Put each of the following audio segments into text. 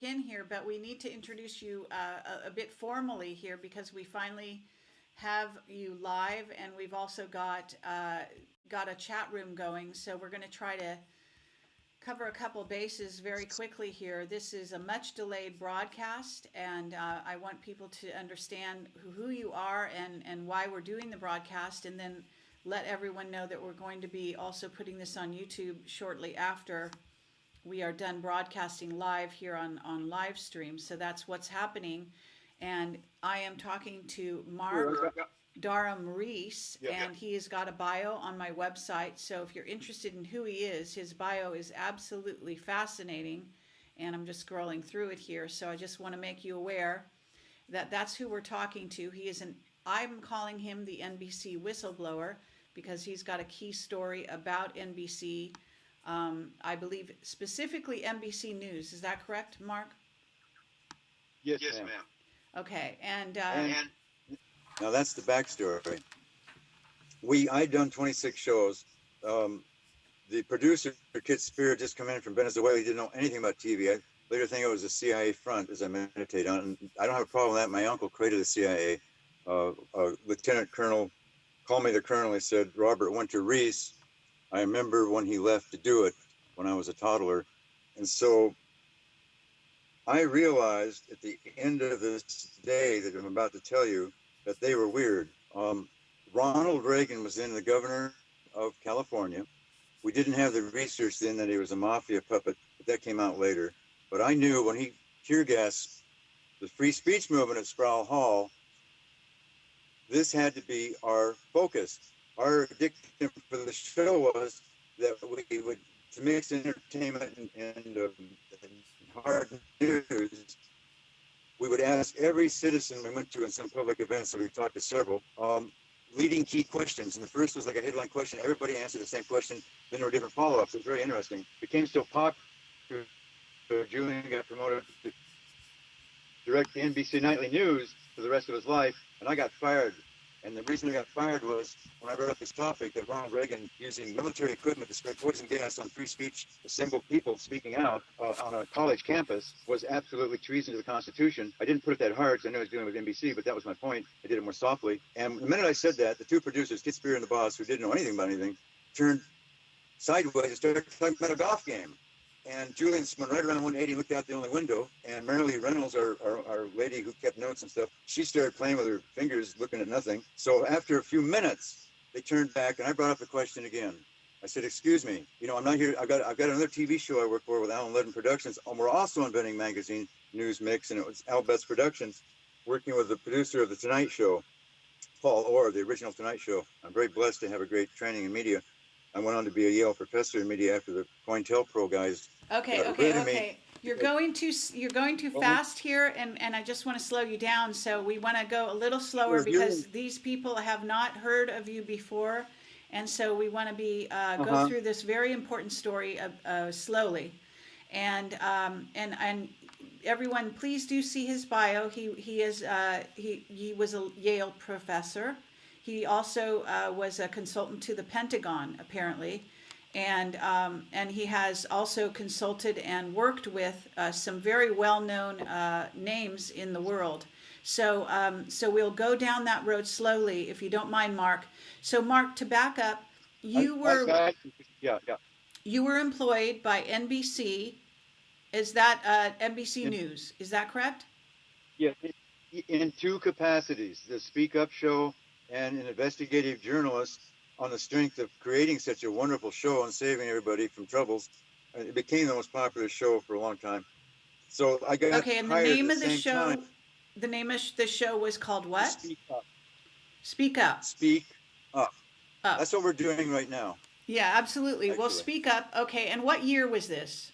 In here, but we need to introduce you a bit formally here because we finally have you live, and we've also got a chat room going. So we're going to try to cover a couple bases very quickly here. This is a much delayed broadcast, and I want people to understand who you are and why we're doing the broadcast, and then let everyone know that we're going to be also putting this on YouTube shortly after we are done broadcasting live here on live stream. So that's what's happening. And I am talking to Mark Dharm Reese, and he has got a bio on my website. So if you're interested in who he is, his bio is absolutely fascinating. And I'm just scrolling through it here. So I just want to make you aware that that's who we're talking to. I'm calling him the NBC Whistleblower because he's got a key story about NBC. I believe specifically NBC News. Is that correct, Mark? Yes, ma'am. Okay, and now that's the backstory. I'd done 26 shows. The producer, Kit Spear, just come in from Venezuela. He didn't know anything about TV. I later think it was a CIA front as I meditate on it. And I don't have a problem with that. My uncle created the CIA. Lieutenant Colonel, called me the colonel. He said, Robert went to Reese. I remember when he left to do it when I was a toddler. And so I realized at the end of this day that I'm about to tell you that they were weird. Ronald Reagan was then the governor of California. We didn't have the research then that he was a mafia puppet, but that came out later. But I knew when he tear gassed the free speech movement at Sproul Hall, this had to be our focus. Our addiction for the show was that we would, to mix entertainment and hard news, we would ask every citizen we went to in some public events, so we talked to several, leading key questions. And the first was like a headline question. Everybody answered the same question. Then there were different follow-ups. It was very interesting. It became so popular, Julian got promoted to direct the NBC Nightly News for the rest of his life, and I got fired. And the reason I got fired was when I brought up this topic that Ronald Reagan using military equipment to spread poison gas on free speech, assembled people speaking out on a college campus was absolutely treason to the Constitution. I didn't put it that hard because I knew I was dealing with NBC, but that was my point. I did it more softly. And the minute I said that, the two producers, Kit Spear and the boss, who didn't know anything about anything, turned sideways and started talking about a golf game. And Julian spun right around 180, looked out the only window, and Marilee Reynolds, our lady who kept notes and stuff, she started playing with her fingers, looking at nothing. So after a few minutes, they turned back, and I brought up the question again. I said, "Excuse me, I'm not here. I've got another TV show I work for with Alan Ledden Productions, and we're also inventing magazine news mix, and it was Al Betts Productions, working with the producer of the Tonight Show, Paul Orr, the original Tonight Show. I'm very blessed to have a great training in media. I went on to be a Yale professor in media after the COINTELPRO guys. Okay. You're going too fast here, and I just want to slow you down. So we want to go a little slower because these people have not heard of you before, and so we want to go through this very important story slowly. And everyone, please do see his bio. He was a Yale professor. He also was a consultant to the Pentagon, apparently. And he has also consulted and worked with some very well-known names in the world. So we'll go down that road slowly, if you don't mind, Mark. So, Mark, to back up, you were employed by NBC. Is that NBC News? Is that correct? Yeah, in two capacities: the Speak Up show and an investigative journalist. On the strength of creating such a wonderful show and saving everybody from troubles, it became the most popular show for a long time. So I got and the name of the show, the name of the show was called what? Speak Up. Speak Up. Speak Up. That's what we're doing right now. Yeah, absolutely. Actually. Well, Speak Up. Okay, and what year was this?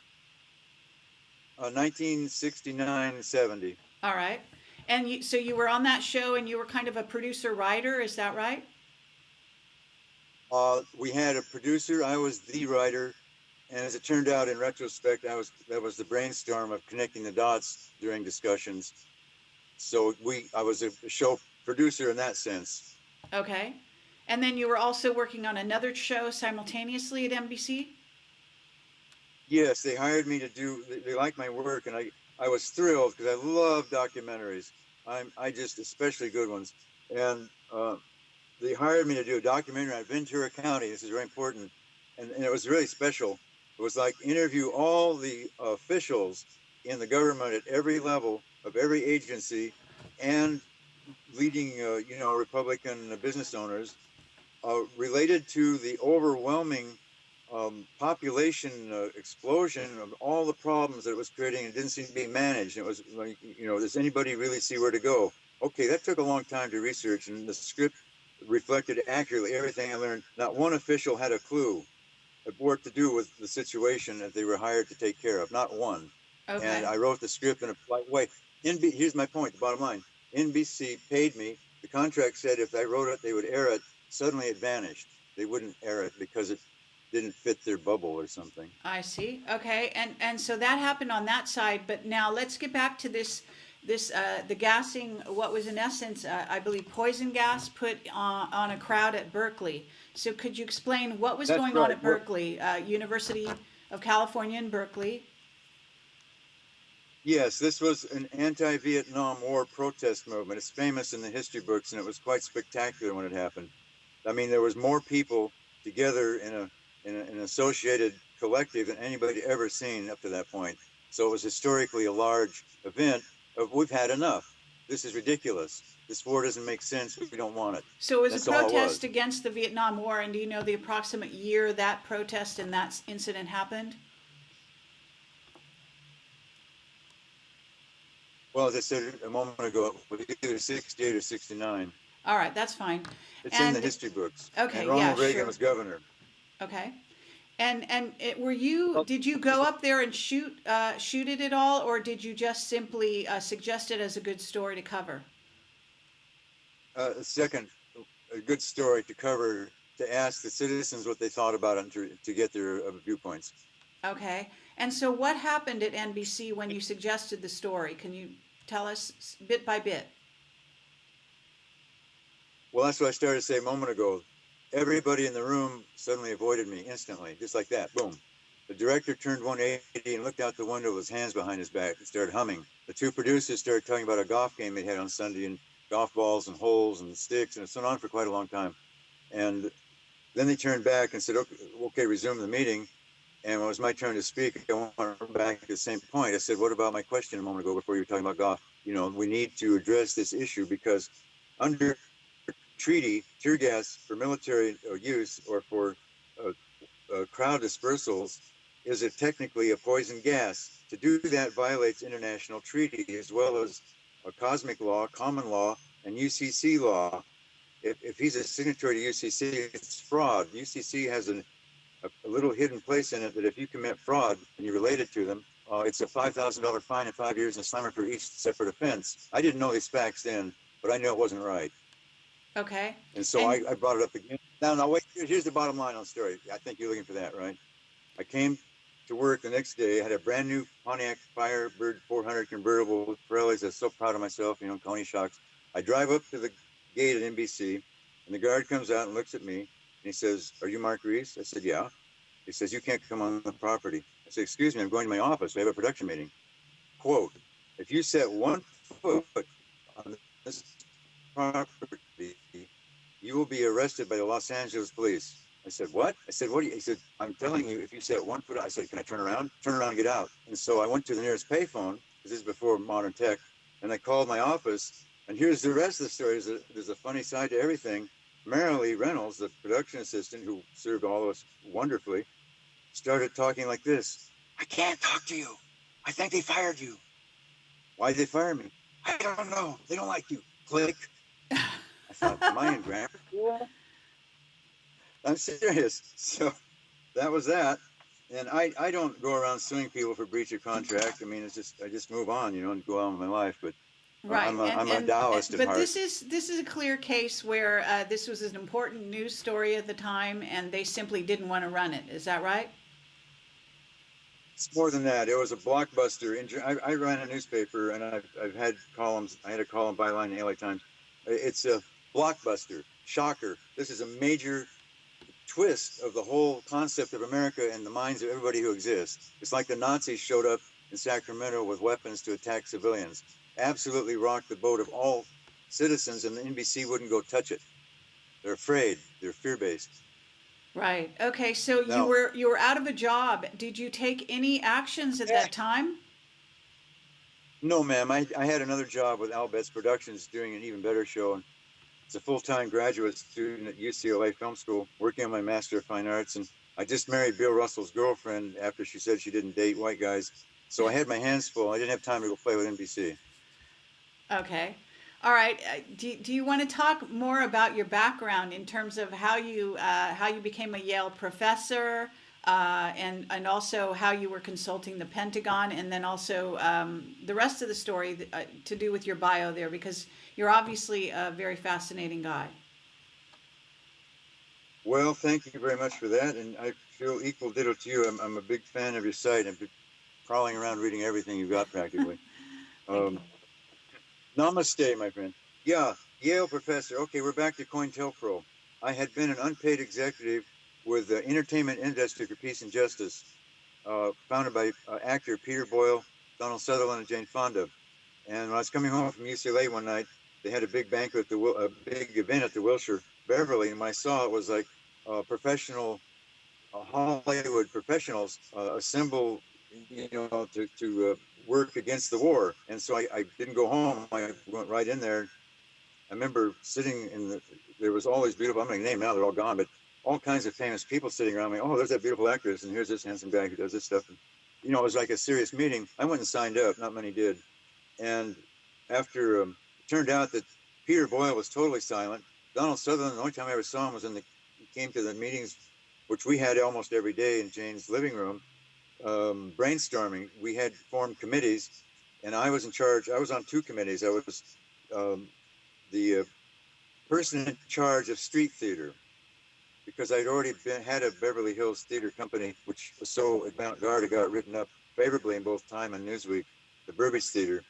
1969, 70. All right, and so you were on that show, and you were kind of a producer-writer. Is that right? We had a producer. I was the writer, and as it turned out, in retrospect, that was the brainstorm of connecting the dots during discussions. So I was a show producer in that sense. Okay, and then you were also working on another show simultaneously at NBC. Yes, they hired me to do. They liked my work, and I was thrilled because I love documentaries. I just especially good ones. And they hired me to do a documentary on Ventura County. This is very important. And it was really special. It was like interview all the officials in the government at every level of every agency and leading, Republican business owners related to the overwhelming population explosion of all the problems that it was creating. It didn't seem to be managed. It was like, does anybody really see where to go? Okay, that took a long time to research, and the script reflected accurately everything I learned. Not one official had a clue of what to do with the situation that they were hired to take care of. Not one. Okay. And I wrote the script in a polite way. Here's my point, the bottom line. NBC paid me. The contract said if I wrote it, they would air it. Suddenly it vanished. They wouldn't air it because it didn't fit their bubble or something. I see. Okay. And so that happened on that side. But now let's get back to the gassing, what was in essence, I believe, poison gas put on a crowd at Berkeley. So could you explain what was going on at Berkeley, University of California in Berkeley? Yes, this was an anti-Vietnam War protest movement. It's famous in the history books, and it was quite spectacular when it happened. I mean, there was more people together in an associated collective than anybody ever seen up to that point. So it was historically a large event of we've had enough. This is ridiculous. This war doesn't make sense. We don't want it. So it was a protest against the Vietnam War, and do you know the approximate year that protest and that incident happened? Well, as I said a moment ago, it was either 68 or 69. All right, that's fine. It's in the history books. Okay, and Ronald Reagan was governor. Okay. Did you go up there and shoot it at all, or did you just simply suggest it as a good story to cover? Second, a good story to cover, to ask the citizens what they thought about it and to get their viewpoints. Okay. And so what happened at NBC when you suggested the story? Can you tell us bit by bit? Well, that's what I started to say a moment ago. Everybody in the room suddenly avoided me instantly, just like that. Boom. The director turned 180 and looked out the window with his hands behind his back and started humming. The two producers started talking about a golf game they had on Sunday and golf balls and holes and sticks, and it went on for quite a long time. And then they turned back and said, okay, resume the meeting. And when it was my turn to speak, I went back to the same point. I said, what about my question a moment ago before you were talking about golf? We need to address this issue because under treaty, tear gas for military use or for crowd dispersals is technically a poison gas. To do that violates international treaty as well as cosmic law, common law, and UCC law. If he's a signatory to UCC, it's fraud. UCC has a little hidden place in it that if you commit fraud and you're related to them, it's a $5,000 fine and 5 years in slammer for each separate offense. I didn't know these facts then, but I know it wasn't right. Okay. And so I brought it up again. Now, wait, here's the bottom line on the story. I think you're looking for that, right? I came to work the next day. I had a brand new Pontiac Firebird 400 convertible with Pirellis. I was so proud of myself, Coney shocks. I drive up to the gate at NBC, and the guard comes out and looks at me, and he says, "Are you Mark Reese?" I said, "Yeah." He says, "You can't come on the property." I said, "Excuse me, I'm going to my office. We have a production meeting." Quote, "If you set 1 foot on this property, you will be arrested by the Los Angeles police." I said, "What?" I said, "What do you?" He said, "I'm telling you, if you set 1 foot," I said, "Can I turn around?" "Turn around and get out." And so I went to the nearest payphone, because this is before modern tech, and I called my office. And here's the rest of the story. There's a funny side to everything. Marilee Reynolds, the production assistant who served all of us wonderfully, started talking like this. "I can't talk to you. I think they fired you." "Why'd they fire me?" "I don't know. They don't like you." Click. I thought, am I in grammar school? I'm serious. So that was that. And I don't go around suing people for breach of contract. I mean, I just move on, and go on with my life. But right. I'm a Taoist at heart. But this is a clear case where this was an important news story at the time, and they simply didn't want to run it. Is that right? It's more than that. It was a blockbuster. I ran a newspaper, and I've had columns. I had a column byline in the LA Times. It's a blockbuster, shocker. This is a major twist of the whole concept of America in the minds of everybody who exists. It's like the Nazis showed up in Sacramento with weapons to attack civilians. Absolutely rocked the boat of all citizens, and the NBC wouldn't go touch it. They're afraid. They're fear-based. Right. Okay. So Now, you were out of a job. Did you take any actions at that time? no, ma'am. I had another job with Al Betts Productions doing an even better show. And it's a full-time graduate student at UCLA Film School, working on my Master of Fine Arts. And I just married Bill Russell's girlfriend after she said she didn't date white guys. So I had my hands full. I didn't have time to go play with NBC. Okay. All right. Do you want to talk more about your background in terms of how you became a Yale professor, and also how you were consulting the Pentagon, and then also the rest of the story to do with your bio there, because you're obviously a very fascinating guy. Well, thank you very much for that, and I feel equal ditto to you. I'm a big fan of your site. I've been crawling around reading everything you've got practically. Namaste, my friend. Yeah, Yale professor. Okay, we're back to COINTELPRO. I had been an unpaid executive with the Entertainment Industry for Peace and Justice, founded by actor Peter Boyle, Donald Sutherland, and Jane Fonda. And when I was coming home from UCLA one night, they had a big banquet, a big event at the Wilshire Beverly, and when I saw it was like professional Hollywood professionals assemble, to work against the war. And so I didn't go home. I went right in there. I remember sitting there was all these beautiful, I'm going to name now, they're all gone, but all kinds of famous people sitting around me. Oh, there's that beautiful actress, and here's this handsome guy who does this stuff. And, it was like a serious meeting. I went and signed up. Not many did. And after, it turned out that Peter Boyle was totally silent. Donald Sutherland, the only time I ever saw him was he came to the meetings, which we had almost every day in Jane's living room, brainstorming. We had formed committees, and I was in charge. I was on two committees. I was the person in charge of street theater, because I'd already had a Beverly Hills theater company, which was so avant-garde, it got written up favorably in both Time and Newsweek, the Burbage Theater,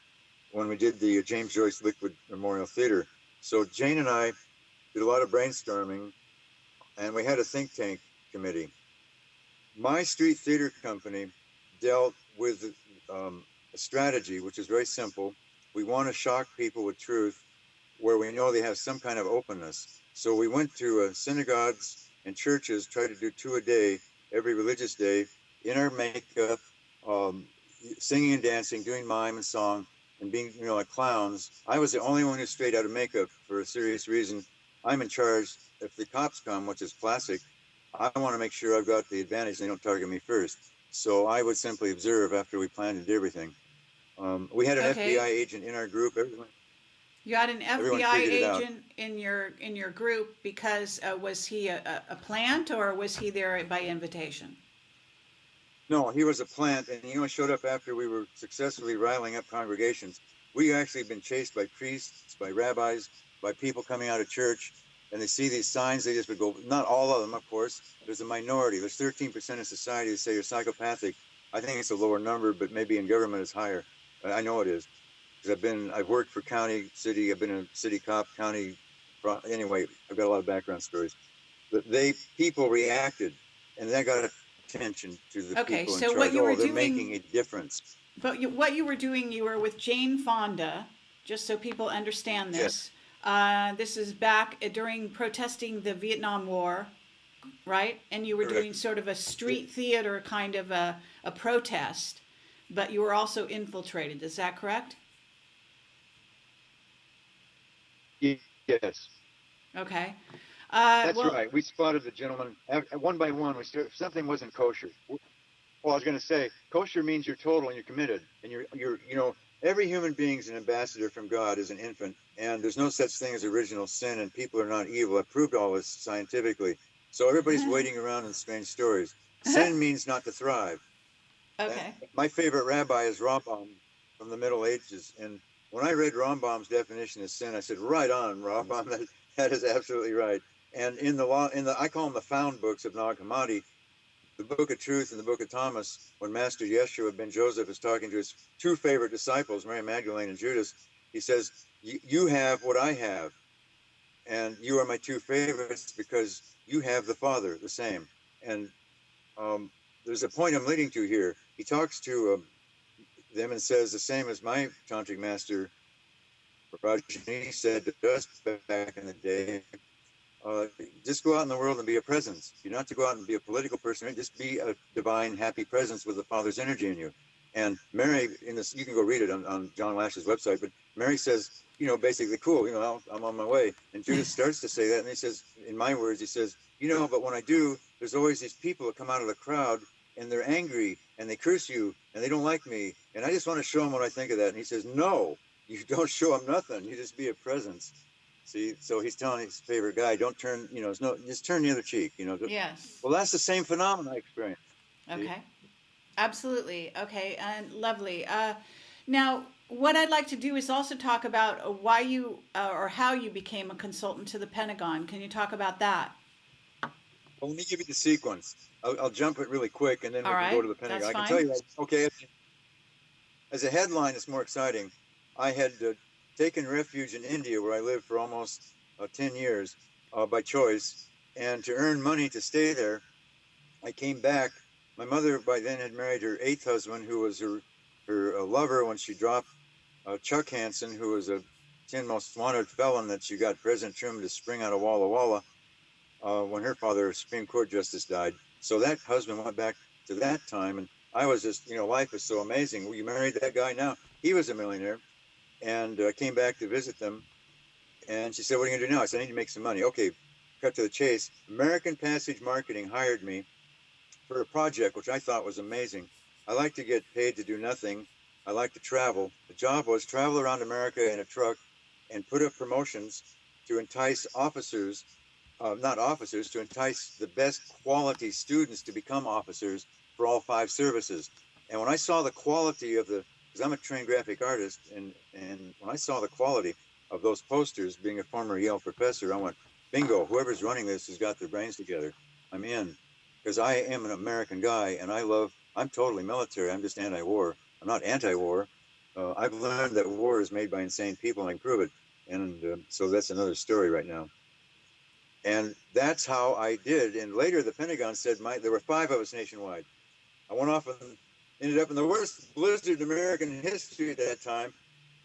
when we did the James Joyce Liquid Memorial Theater. So Jane and I did a lot of brainstorming, and we had a think tank committee. My street theater company dealt with a strategy, which is very simple. We want to shock people with truth where we know they have some kind of openness. So we went to synagogues and churches, tried to do 2 a day, every religious day, in our makeup, singing and dancing, doing mime and song, and being, like clowns. I was the only one who stayed out of makeup for a serious reason. I'm in charge. If the cops come, which is classic, I want to make sure I've got the advantage. They don't target me first. So I would simply observe after we planned and did everything. We had an FBI agent in our group. You had an FBI agent in your group because was he a plant, or was he there by invitation? No, he was a plant, and he only showed up after we were successfully riling up congregations. We actually been chased by priests, by rabbis, by people coming out of church, and they see these signs, they just would go, not all of them, of course. There's a minority. There's 13% of society who say you're psychopathic. I think it's a lower number, but maybe in government it's higher. I know it is. Because I've worked for county, city, I've been a city cop, county, anyway, I've got a lot of background stories. But people reacted, and that got attention to the people in charge. So what you were doing, making a difference. But what you were doing, you were with Jane Fonda, just so people understand this. Yes. This is back during protesting the Vietnam War, right? And you were doing sort of a street theater kind of a protest, but you were also infiltrated. Is that correct? Yes. Okay. That's right. We spotted the gentleman one by one. Something wasn't kosher. Well, I was going to say, kosher means you're total and you're committed, and you're every human being is an ambassador from God as an infant, and there's no such thing as original sin, and people are not evil. I've proved all this scientifically. So everybody's waiting around in strange stories. Sin means not to thrive. Okay. And my favorite rabbi is Rambam from the Middle Ages, and when I read Rambam's definition of sin, I said, "Right on, Rambam. That is absolutely right." And in the I call them the found books of Nag Hammadi, the Book of Truth and the Book of Thomas. When Master Yeshua ben Joseph is talking to his two favorite disciples, Mary Magdalene and Judas, he says, "You have what I have, and you are my two favorites because you have the Father, the same." And there's a point I'm leading to here. He talks to them and says the same as my tantric master Rajani said to us back in the day. Just go out in the world and be a presence. You're not to go out and be a political person. Right? Just be a divine, happy presence with the Father's energy in you. And Mary, in this, you can go read it on John Lash's website. But Mary says, you know, basically, cool. You know, I'm on my way. And Judas starts to say that, and he says, in my words, he says, you know, but when I do, there's always these people that come out of the crowd, and they're angry, and they curse you, and they don't like me, and I just want to show them what I think of that. And he says, no, you don't show them nothing. You just be a presence. See, so he's telling his favorite guy, don't turn, you know, just turn the other cheek, you know. Yes. Well, that's the same phenomenon I experienced. Okay. See? Absolutely. Okay. And lovely. Now, what I'd like to do is also talk about why you or how you became a consultant to the Pentagon. Can you talk about that? Well, let me give you the sequence. I'll jump it really quick, and then we All can right, go to the Pentagon. that's I can fine. tell you that, okay, as a headline, it's more exciting. I had taken refuge in India, where I lived for almost 10 years by choice. And to earn money to stay there, I came back. My mother by then had married her 8th husband, who was her lover when she dropped Chuck Hansen, who was a 10 most wanted felon that she got President Truman to spring out of Walla Walla when her father, a Supreme Court justice, died. So that husband went back to that time. And I was just, you know, life is so amazing. Well, you married that guy now. He was a millionaire. And I came back to visit them. And she said, what are you going to do now? I said, I need to make some money. Okay, cut to the chase. American Passage Marketing hired me for a project, which I thought was amazing. I like to get paid to do nothing. I like to travel. The job was travel around America in a truck and put up promotions to entice officers, to entice the best quality students to become officers for all 5 services. And when I saw the quality of because I'm a trained graphic artist, and when I saw the quality of those posters, being a former Yale professor, I went, bingo, whoever's running this has got their brains together. I'm in, because I am an American guy, and I'm totally military. I'm just anti-war. I'm not anti-war. I've learned that war is made by insane people, and I can prove it. And so that's another story right now. And that's how I did. And later, the Pentagon said there were 5 of us nationwide. I went off and ended up in the worst blizzard in American history at that time,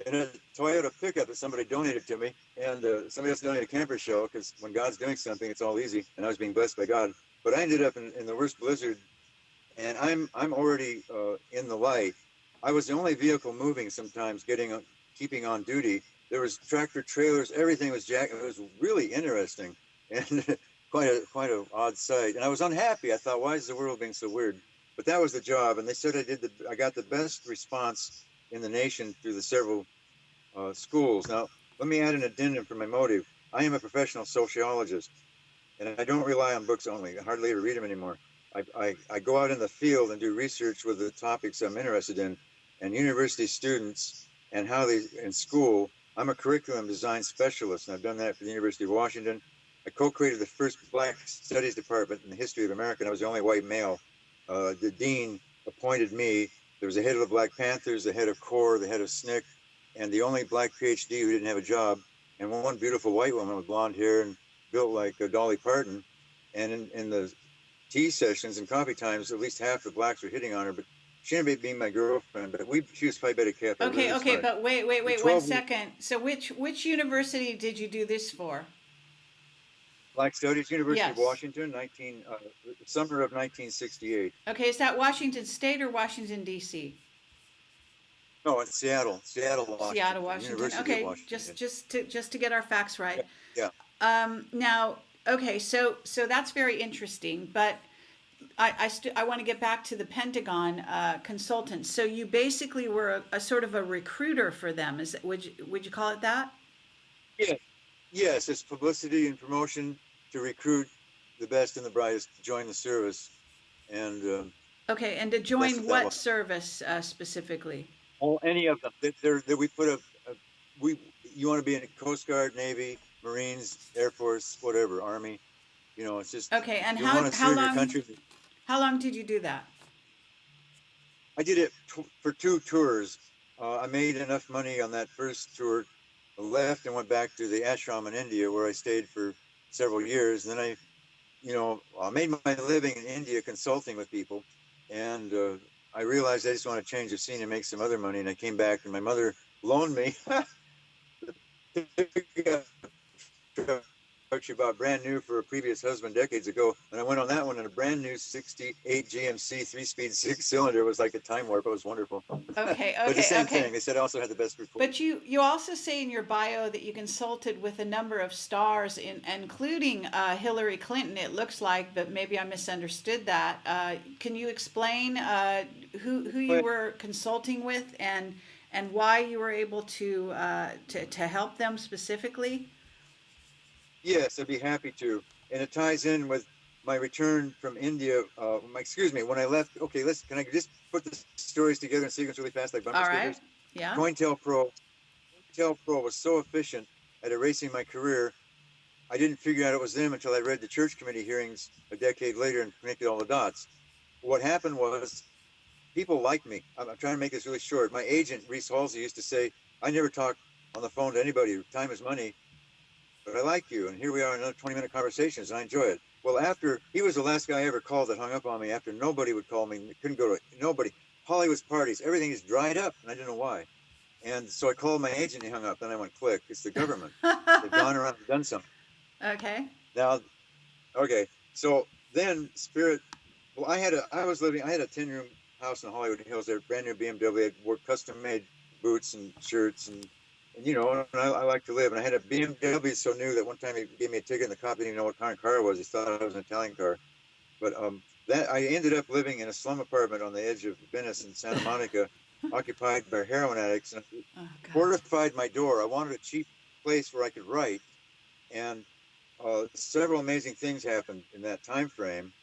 in a Toyota pickup that somebody donated to me. And somebody else donated a camper show, because when God's doing something, it's all easy. And I was being blessed by God. But I ended up in the worst blizzard, and I'm already in the light. I was the only vehicle moving sometimes, keeping on duty. There was tractor trailers, everything was jacked. It was really interesting and quite a odd sight. And I was unhappy. I thought, why is the world being so weird? But that was the job, and they said I got the best response in the nation through the several schools. Now, let me add an addendum for my motive. I am a professional sociologist, and I don't rely on books only. I hardly ever read them anymore. I go out in the field and do research with the topics I'm interested in, and university students and how they in school. I'm a curriculum design specialist, and I've done that for the University of Washington. I co-created the first Black Studies department in the history of America, and I was the only white male. The dean appointed me. There was the head of the Black Panthers, the head of CORE, the head of SNCC, and the only Black PhD who didn't have a job, and one beautiful white woman with blonde hair and built like Dolly Parton. And in the tea sessions and coffee times, at least half the blacks were hitting on her, but she ended up being my girlfriend. But she was Phi Beta Kappa. Okay, really smart. but wait 1 second. So which university did you do this for? Black Studies, University of Yes. Washington, summer of 1968. Okay, is that Washington State or Washington, D.C.? No, it's Seattle, Washington. Seattle, Washington. University Okay, of Washington. just to get our facts right. Yeah. Now, okay, so that's very interesting, but I want to get back to the Pentagon consultant. So you basically were a sort of a recruiter for them. Would you call it that? Yeah. Yes, it's publicity and promotion to recruit the best and the brightest to join the service. And okay, and to join what service specifically? Oh, any of them. We put you want to be in the Coast Guard, Navy, Marines, Air Force, whatever, Army. You know, it's just okay. And how long? How long did you do that? I did it for 2 tours. I made enough money on that first tour, left and went back to the ashram in India, where I stayed for several years. And then I made my living in India consulting with people, and I realized I just want to change the scene and make some other money. And I came back, and my mother loaned me she bought brand new for a previous husband decades ago, and I went on that one in a brand new 68 GMC 3-speed 6-cylinder. It was like a time warp. It was wonderful. Okay, But the same okay. thing. They said I also had the best report. But you also say in your bio that you consulted with a number of stars, including Hillary Clinton, it looks like, but maybe I misunderstood that. Can you explain who you were consulting with and why you were able to help them specifically? Yes, I'd be happy to. And it ties in with my return from India. When I left. Okay, can I just put the stories together in sequence really fast, like bumper All right. stickers? Yeah. COINTELPRO was so efficient at erasing my career. I didn't figure out it was them until I read the church committee hearings a decade later and connected all the dots. What happened was people like me. I'm trying to make this really short. My agent, Reese Halsey, used to say, I never talk on the phone to anybody. Time is money. But I like you, and here we are in another 20-minute conversations, and I enjoy it. Well, after he was the last guy I ever called that hung up on me. After nobody would call me, couldn't go to nobody. Hollywood's parties, everything is dried up, and I didn't know why. And so I called my agent, and he hung up. Then I went, click. It's the government. They've gone around and done something. Okay. Now, okay. So then Spirit. Well, I had a 10-room house in Hollywood Hills. There, brand new BMW. I wore custom-made boots and shirts and I like to live. And I had a BMW so new that one time he gave me a ticket and the cop didn't even know what kind of car it was. He thought it was an Italian car. But that I ended up living in a slum apartment on the edge of Venice and Santa Monica, occupied by heroin addicts. And fortified my door. I wanted a cheap place where I could write. And several amazing things happened in that time frame.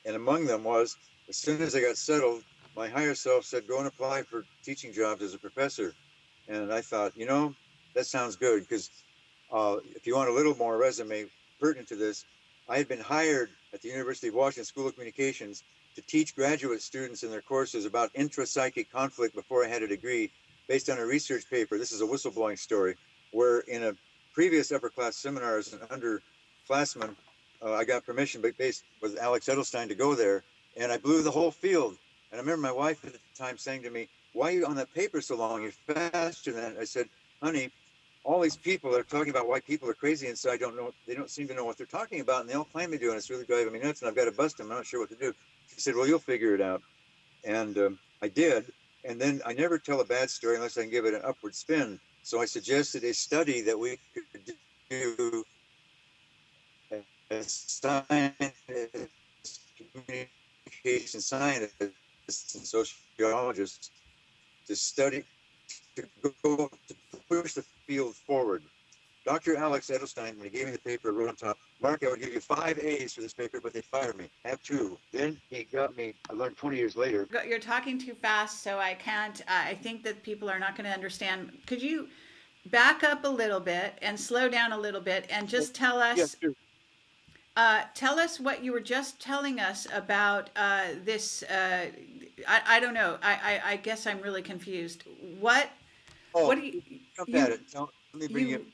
And among them was, as soon as I got settled, my higher self said, go and apply for teaching jobs as a professor. And I thought, that sounds good, because if you want a little more resume pertinent to this, I had been hired at the University of Washington School of Communications to teach graduate students in their courses about intrapsychic conflict before I had a degree, based on a research paper. This is a whistleblowing story, where in a previous upper class seminar as an underclassman, I got permission based with Alex Edelstein to go there, and I blew the whole field. And I remember my wife at the time saying to me, why are you on that paper so long? You're faster than that. I said, honey, all these people are talking about why people are crazy inside. They don't seem to know what they're talking about, and they all claim they do, and it's really driving me nuts, and I've got to bust them. I'm not sure what to do. She said, well, you'll figure it out. And I did. And then I never tell a bad story unless I can give it an upward spin. So I suggested a study that we could do as scientists, communication scientists, and sociologists to study, to push the field forward. Dr. Alex Edelstein, when he gave me the paper, wrote on top, Mark, I would give you 5 A's for this paper, but they fired me. I have 2. Then he got me, I learned 20 years later. You're talking too fast, so I can't, I think that people are not going to understand. Could you back up a little bit and slow down a little bit and just tell us, yes, sure. Tell us what you were just telling us about this, I don't know, I guess I'm really confused. What do you... Jump at it. Let me bring you...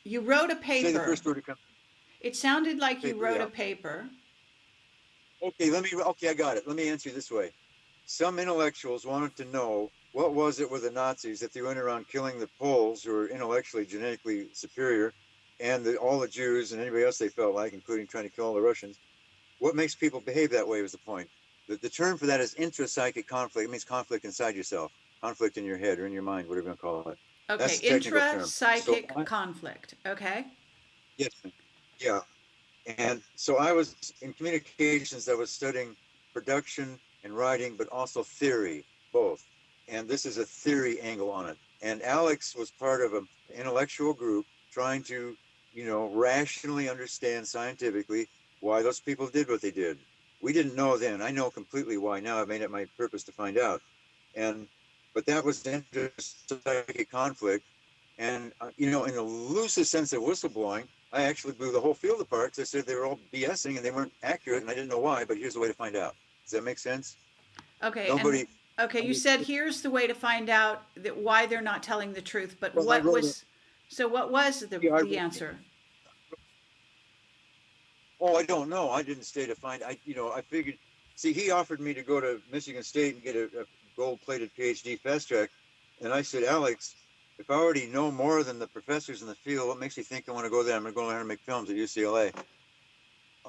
You wrote a paper. Say the first word to come. It sounded like you wrote a paper. Okay, I got it. Let me answer you this way. Some intellectuals wanted to know what was it with the Nazis that they went around killing the Poles, who were intellectually, genetically superior, and all the Jews and anybody else they felt like, including trying to kill all the Russians. What makes people behave that way was the point. The term for that is intrapsychic conflict. It means conflict inside yourself, conflict in your head or in your mind, whatever you want to call it. Okay, intrapsychic conflict. Okay. Yes. Yeah. And so I was in communications. I was studying production and writing, but also theory, both. And this is a theory angle on it. And Alex was part of an intellectual group trying to, rationally understand scientifically why those people did what they did. We didn't know then. I know completely why now. I've made it my purpose to find out. But that was intrapsychic conflict. And, in the loosest sense of whistleblowing, I actually blew the whole field apart because I said they were all BSing and they weren't accurate, and I didn't know why, but here's the way to find out. Does that make sense? Okay. You said here's the way to find out why they're not telling the truth, but what was the answer? Oh, I don't know. I didn't stay to find. I figured See, he offered me to go to Michigan State and get a gold-plated PhD fast track, and I said, Alex, if I already know more than the professors in the field, what makes you think I want to go there? I'm going to go learn how to make films at UCLA.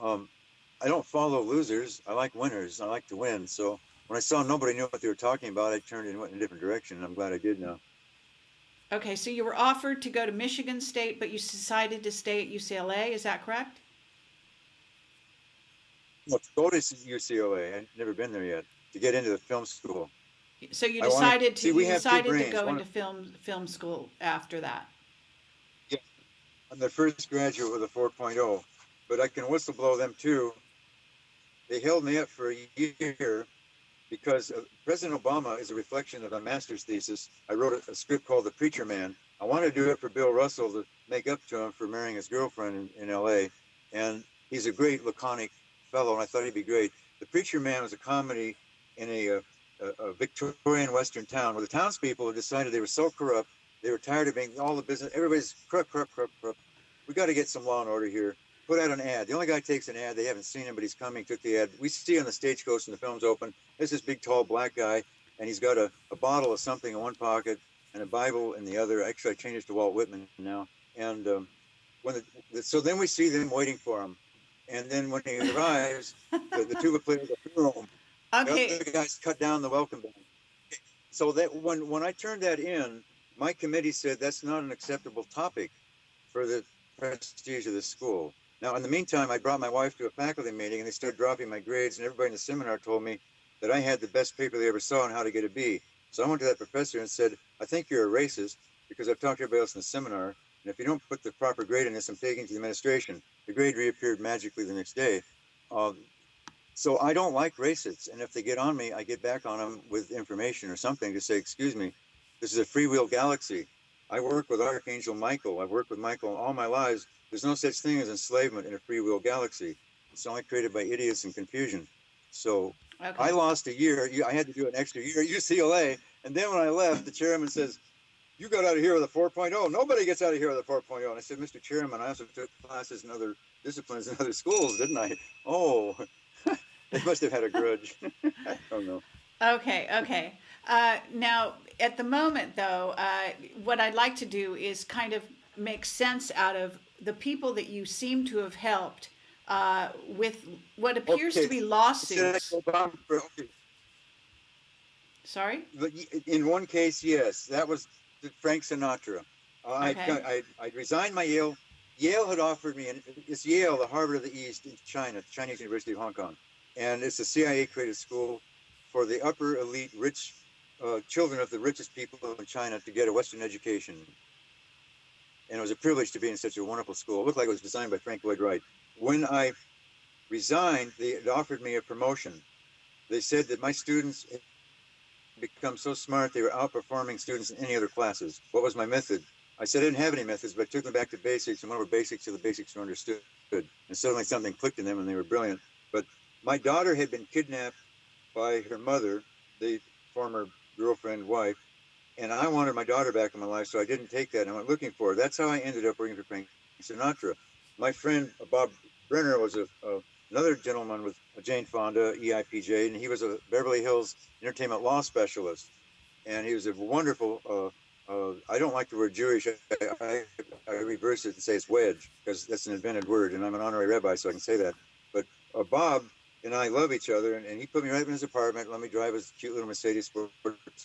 I don't follow losers. I like winners. I like to win. So when I saw nobody knew what they were talking about, I turned and went in a different direction. I'm glad I did now. Okay, so you were offered to go to Michigan State, but you decided to stay at UCLA. Is that correct? Well, to go to UCLA, I've never been there yet, to get into the film school. So you decided to go One into film school after that. Yeah, I'm the first graduate with a 4.0, but I can whistleblow them too. They held me up for a year because President Obama is a reflection of a master's thesis. I wrote a script called The Preacher Man. I wanted to do it for Bill Russell to make up to him for marrying his girlfriend in LA. And he's a great laconic fellow, and I thought he'd be great. The Preacher Man was a comedy in a Victorian Western town where the townspeople had decided they were so corrupt, they were tired of being all the business, everybody's corrupt. We got to get some law and order here. Put out an ad. The only guy takes an ad. They haven't seen him, but he's coming. Took the ad. We see on the stagecoach when the film's open. There's this big, tall black guy, and he's got a bottle of something in one pocket and a Bible in the other. Actually, I changed it to Walt Whitman now. And so then we see them waiting for him. And then when he arrives, the tuba player goes home. Okay. The other guys cut down the welcome band. So that when I turned that in, my committee said that's not an acceptable topic for the prestige of the school. Now, in the meantime, I brought my wife to a faculty meeting, and they started dropping my grades, and everybody in the seminar told me that I had the best paper they ever saw on how to get a B. So I went to that professor and said, I think you're a racist because I've talked to everybody else in the seminar, and if you don't put the proper grade in this, I'm taking it to the administration. The grade reappeared magically the next day. So I don't like racists, and if they get on me, I get back on them with information or something to say, excuse me, this is a freewheel galaxy. I work with Archangel Michael. I've worked with Michael all my lives. There's no such thing as enslavement in a freewheel galaxy. It's only created by idiots and confusion. So okay. I lost a year. I had to do an extra year at UCLA. And then when I left, the chairman says, you got out of here with a 4.0. Nobody gets out of here with a 4.0. And I said, Mr. Chairman, I also took classes in other disciplines in other schools, didn't I? Oh, they must have had a grudge. I don't know. Okay. Now, at the moment, though, what I'd like to do is kind of make sense out of the people that you seem to have helped with what appears to be lawsuits. Sorry? In one case, yes. That was Frank Sinatra. Okay. I resigned my Yale. Yale had offered me, it's Yale, the Harvard of the East in China, the Chinese University of Hong Kong. And it's a CIA-created school for the upper elite, rich children of the richest people in China to get a Western education. And it was a privilege to be in such a wonderful school. It looked like it was designed by Frank Lloyd Wright. When I resigned, they offered me a promotion. They said that my students had become so smart, they were outperforming students in any other classes. What was my method? I said I didn't have any methods, but I took them back to basics, and one of the basics of the basics were understood. And suddenly something clicked in them, and they were brilliant. But my daughter had been kidnapped by her mother, the former girlfriend, wife, and I wanted my daughter back in my life, so I didn't take that. I went looking for her. That's how I ended up working for Frank Sinatra. My friend Bob Brenner was another gentleman with Jane Fonda, EIPJ, and he was a Beverly Hills entertainment law specialist. And he was a wonderful, I don't like the word Jewish. I reverse it and say it's wedge, because that's an invented word, and I'm an honorary rabbi, so I can say that. But Bob and I love each other, and he put me right in his apartment, let me drive his cute little Mercedes sports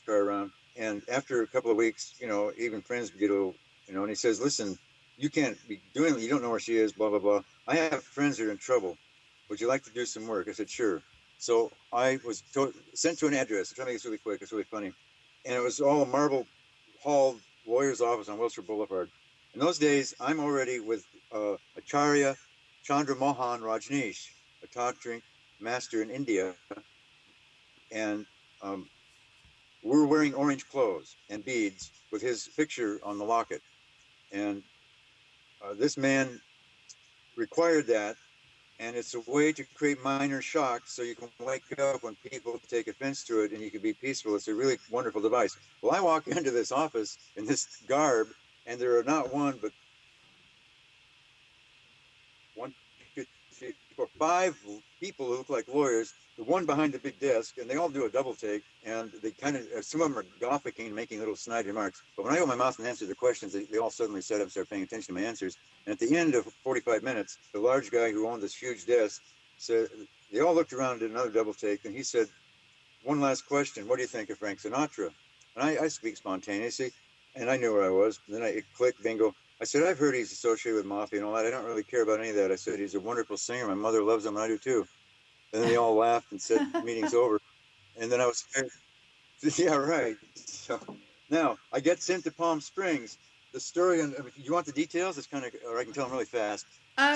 car around. And after a couple of weeks, even friends get a little, and he says, listen, you can't be doing it. You don't know where she is, blah, blah, blah. I have friends that are in trouble. Would you like to do some work? I said, sure. So I was sent to an address. I'm trying to make this really quick. It's really funny. And it was all a marble hall lawyer's office on Wilshire Boulevard. In those days, I'm already with Acharya Chandra Mohan Rajneesh, a tantric master in India. And we're wearing orange clothes and beads with his picture on the locket. And this man required that. And it's a way to create minor shocks so you can wake up when people take offense to it and you can be peaceful. It's a really wonderful device. Well, I walk into this office in this garb, and there are not one, but 1, 2, 3, for 5 people who look like lawyers, the one behind the big desk, and they all do a double take, and they kind of, some of them are gossiping, making little snide remarks. But when I open my mouth and answer the questions, they all suddenly sit up and start paying attention to my answers. And at the end of 45 minutes, the large guy who owned this huge desk said, they all looked around and did another double take, and he said, one last question, what do you think of Frank Sinatra? And I speak spontaneously, and I knew where I was. And then it clicked, bingo. I said, I've heard he's associated with mafia and all that. I don't really care about any of that. I said, he's a wonderful singer. My mother loves him, and I do too. And then they all laughed and said, meeting's over. And then I was, yeah, right. So now I get sent to Palm Springs. The story, and if you want the details, it's kind of, or I can tell them really fast.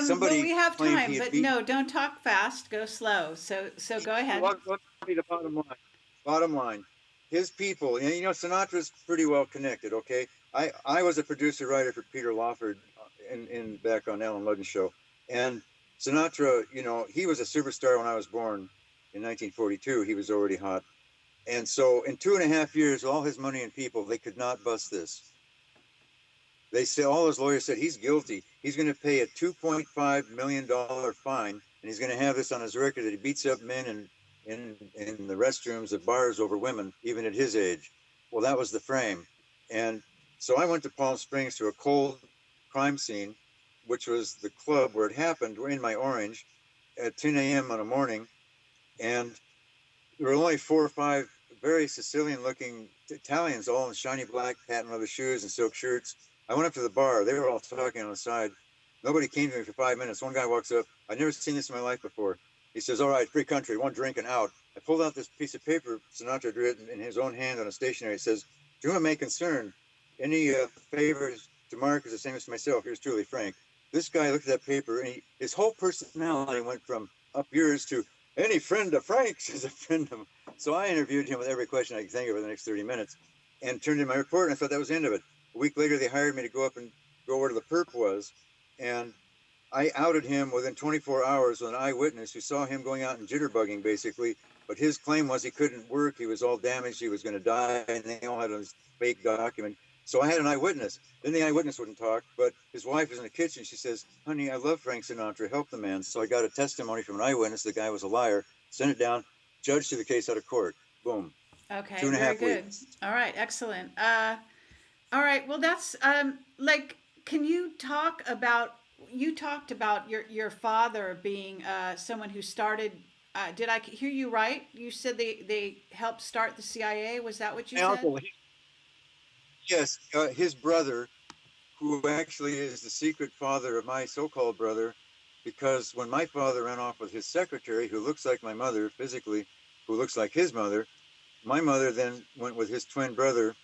Somebody we have time, but no, don't talk fast. Go slow. So go ahead. Let me the bottom line. Bottom line, his people. You know, Sinatra's pretty well connected. Okay, I was a producer writer for Peter Lawford in back on Alan Ludden's show, and Sinatra, you know, he was a superstar when I was born in 1942. He was already hot, and so in 2.5 years, all his money and people, they could not bust this. They said, all his lawyers said, he's guilty. He's going to pay a $2.5 million fine, and he's going to have this on his record that he beats up men in the restrooms of bars over women, even at his age. Well, that was the frame. And so I went to Palm Springs to a cold crime scene, which was the club where it happened. We're in my Orange at 10 a.m. on a morning, and there were only 4 or 5 very Sicilian-looking Italians, all in shiny black patent leather shoes and silk shirts. I went up to the bar. They were all talking on the side. Nobody came to me for 5 minutes. One guy walks up. I'd never seen this in my life before. He says, all right, free country, one drink and out. I pulled out this piece of paper Sinatra had written in his own hand on a stationery. It says, to whom it may concern, any favors to Mark is the same as to myself. Here's truly Frank. This guy looked at that paper, and his whole personality went from up yours to any friend of Frank's is a friend of. So I interviewed him with every question I could think of for the next 30 minutes and turned in my report, and I thought that was the end of it. A week later, they hired me to go up and go where the perp was, and I outed him within 24 hours with an eyewitness who saw him going out and jitterbugging, basically. But his claim was he couldn't work, he was all damaged, he was going to die, and they all had this fake document. So I had an eyewitness. Then the eyewitness wouldn't talk, but his wife was in the kitchen. She says, honey, I love Frank Sinatra, help the man. So I got a testimony from an eyewitness. The guy was a liar. Sent it down, judge to the case out of court. Boom. Okay, 2.5 very good. weeks. All right, excellent. All right, well, that's like, can you talk about? You talked about your father being someone who started. Did I hear you right? You said they helped start the CIA. Was that what you said? Yes, his brother, who actually is the secret father of my so-called brother, because when my father ran off with his secretary, who looks like my mother physically, who looks like his mother, my mother then went with his twin brother,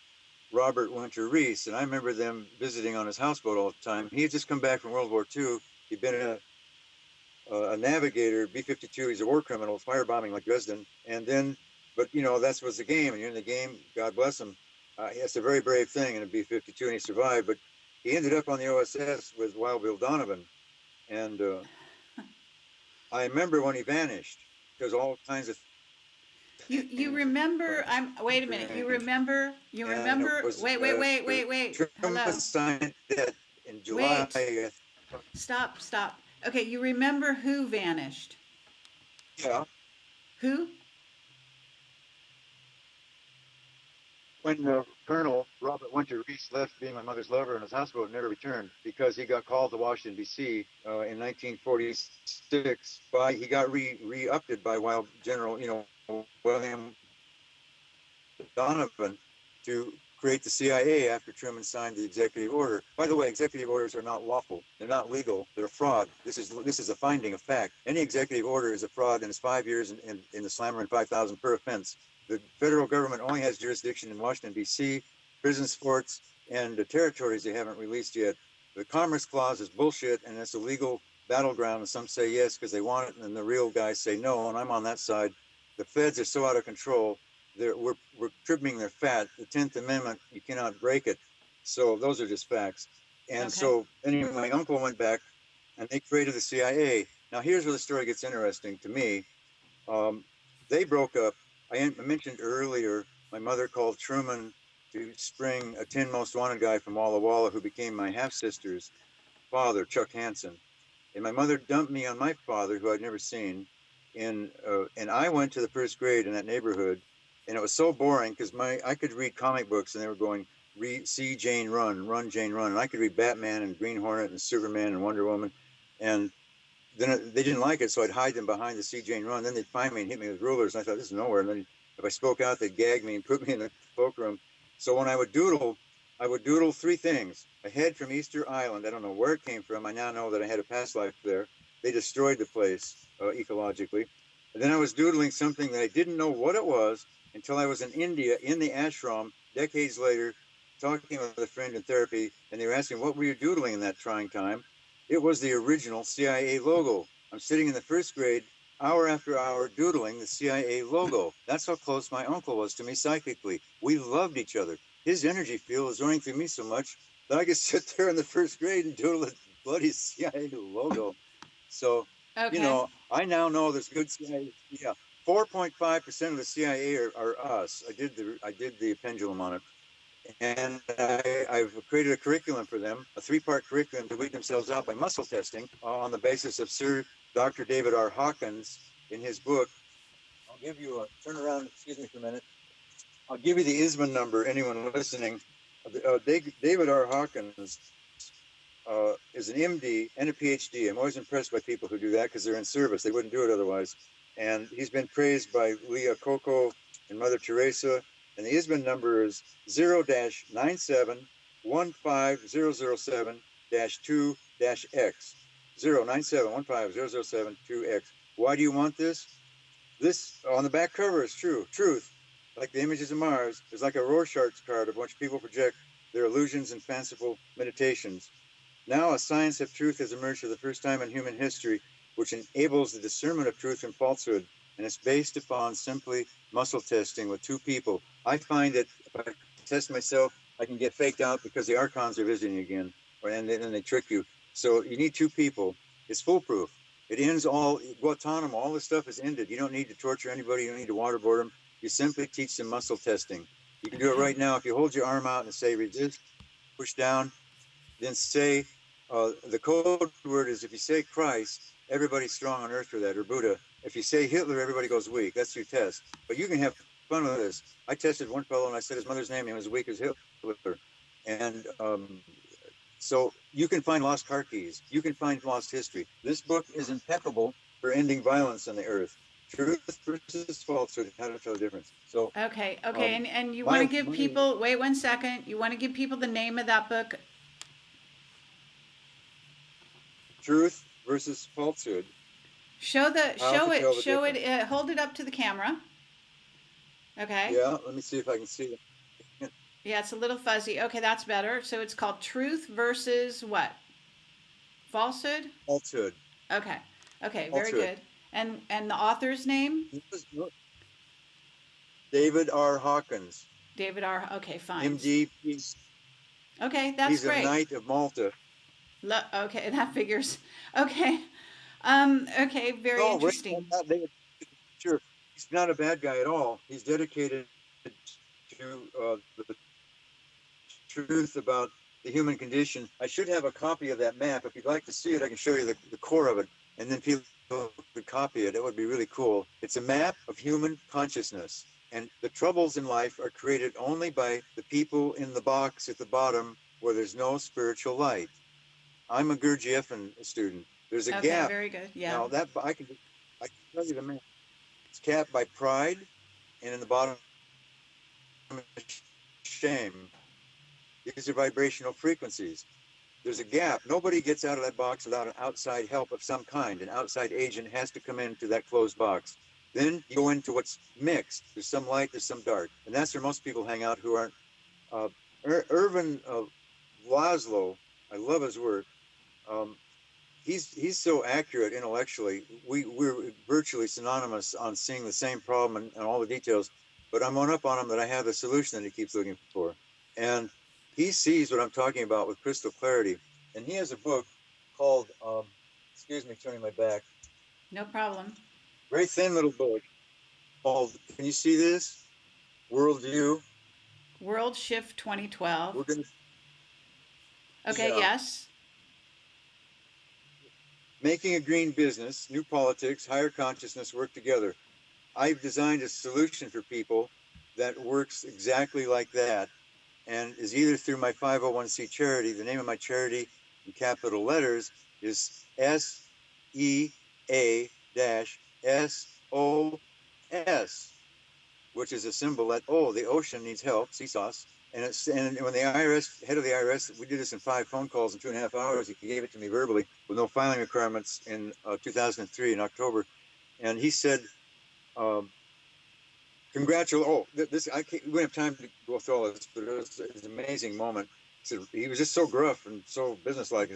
Robert Winter Reese, and I remember them visiting on his houseboat all the time. He had just come back from World War II. He'd been a navigator, B-52. He's a war criminal, firebombing like Dresden. And then, but you know, that was the game. And you're in the game, God bless him. It's a very brave thing in a B-52, and he survived. But he ended up on the OSS with Wild Bill Donovan. And I remember when he vanished, because all kinds of You remember? Wait a minute. You remember? Wait. Hello. Signed that in July. Wait. Stop. Okay, you remember who vanished? Yeah. Who? When Colonel Robert Winter Reese left being my mother's lover in his houseboat and never returned because he got called to Washington, D.C. In 1946. He got re-upped by Wild General, William Donovan to create the CIA after Truman signed the executive order. By the way, executive orders are not lawful. They're not legal. They're a fraud. This is a finding of fact. Any executive order is a fraud, and it's 5 years in the slammer and 5,000 per offense. The federal government only has jurisdiction in Washington, D.C., prisons, forts, and the territories they haven't released yet. The Commerce Clause is bullshit, and it's a legal battleground, and some say yes because they want it, and the real guys say no, and I'm on that side. The feds are so out of control. We're trimming their fat. The 10th Amendment, you cannot break it. So those are just facts. And so anyway, my uncle went back, and they created the CIA. Now here's where the story gets interesting to me. They broke up. I mentioned earlier, my mother called Truman to spring a 10 most wanted guy from Walla Walla who became my half-sister's father, Chuck Hansen. and my mother dumped me on my father, who I'd never seen. And I went to the first grade in that neighborhood, and it was so boring because I could read comic books, and they were going, see Jane run Jane run, and I could read Batman and Green Hornet and Superman and Wonder Woman, and then they didn't like it, so I'd hide them behind the see Jane run. Then they'd find me and hit me with rulers, and I thought, this is nowhere. And then if I spoke out, they'd gag me and put me in the cloakroom. So when I would doodle 3 things: a head from Easter Island. I don't know where it came from. I now know that I had a past life there. They destroyed the place ecologically. And then I was doodling something that I didn't know what it was until I was in India in the ashram decades later, talking with a friend in therapy, and they were asking, what were you doodling in that trying time? It was the original CIA logo. I'm sitting in the first grade, hour after hour, doodling the CIA logo. That's how close my uncle was to me psychically. We loved each other. His energy field was running through me so much that I could sit there in the first grade and doodle the bloody CIA logo. So, Okay. you know, I now know there's good CIA. Yeah, 4.5% of the CIA are us. I did the pendulum on it, and I've created a curriculum for them, a 3-part curriculum to weed themselves out by muscle testing on the basis of Sir Dr. David R. Hawkins in his book. I'll give you a turn around. Excuse me for a minute. I'll give you the ISBN number. Anyone listening, David R. Hawkins is an MD and a PhD. I'm always impressed by people who do that because they're in service. They wouldn't do it otherwise. And he's been praised by Leah Coco and Mother Teresa. And the ISBN number is 0-9715007-2-X. 0-9715007-2X. Why do you want this? This on the back cover is true. Truth, like the images of Mars, is like a Rorschach's card of which people project their illusions and fanciful meditations. Now a science of truth has emerged for the first time in human history, which enables the discernment of truth and falsehood, and it's based upon simply muscle testing with 2 people. I find that if I test myself, I can get faked out because the archons are visiting again, and then they trick you. So you need 2 people. It's foolproof. It ends all Guantanamo. All this stuff is ended. You don't need to torture anybody. You don't need to waterboard them. You simply teach them muscle testing. You can do it right now. If you hold your arm out and say resist, push down, then say, the code word is, if you say Christ, everybody's strong on earth for that, or Buddha. If you say Hitler, everybody goes weak. That's your test. But you can have fun with this. I tested one fellow and I said his mother's name, and he was weak as Hitler. And so you can find lost car keys. You can find lost history. This book is impeccable for ending violence on the earth. Truth versus falsehood, how to tell the difference. So Okay. And you want to give people, wait 1 second. You want to give people the name of that book? Truth versus falsehood. Show it, hold it up to the camera. Okay. Yeah, let me see if I can see it. Yeah, it's a little fuzzy. Okay, that's better. So it's called Truth versus what? Falsehood? Falsehood. Okay. Very good. And the author's name? David R. Hawkins. Okay, fine. MD. Okay, that's he's great. He's a Knight of Malta. Okay, that figures. Okay. Okay, very interesting. Sure. He's not a bad guy at all. He's dedicated to the truth about the human condition. I should have a copy of that map. If you'd like to see it, I can show you the core of it, and then people could copy it. It would be really cool. It's a map of human consciousness, and the troubles in life are created only by the people in the box at the bottom where there's no spiritual light. I'm a Gurdjieffan student. There's a gap. Very good. Yeah. Now that I can tell you the map. It's capped by pride, and in the bottom, shame. These are vibrational frequencies. There's a gap. Nobody gets out of that box without an outside help of some kind. An outside agent has to come into that closed box. Then you go into what's mixed. There's some light, there's some dark. And that's where most people hang out who aren't. Irvin Laszlo, I love his work. He's so accurate intellectually. We're virtually synonymous on seeing the same problem and all the details. But I'm one up on him that I have the solution that he keeps looking for. And he sees what I'm talking about with crystal clarity. And he has a book called, excuse me, turning my back. No problem. Very thin little book called, can you see this? Worldview. World Shift 2012. We're gonna, okay, yeah. Yes. Making a green business, new politics, higher consciousness work together. I've designed a solution for people that works exactly like that, and is either through my 501c charity. The name of my charity in capital letters is SEA-SOS, which is a symbol that, oh, the ocean needs help, seesaws. And when the IRS, head of the IRS, we did this in 5 phone calls in 2.5 hours. He gave it to me verbally with no filing requirements in 2003 in October. And he said, congratulations. Oh, this, we don't have time to go through all this, but it was an amazing moment. He was just so gruff and so businesslike.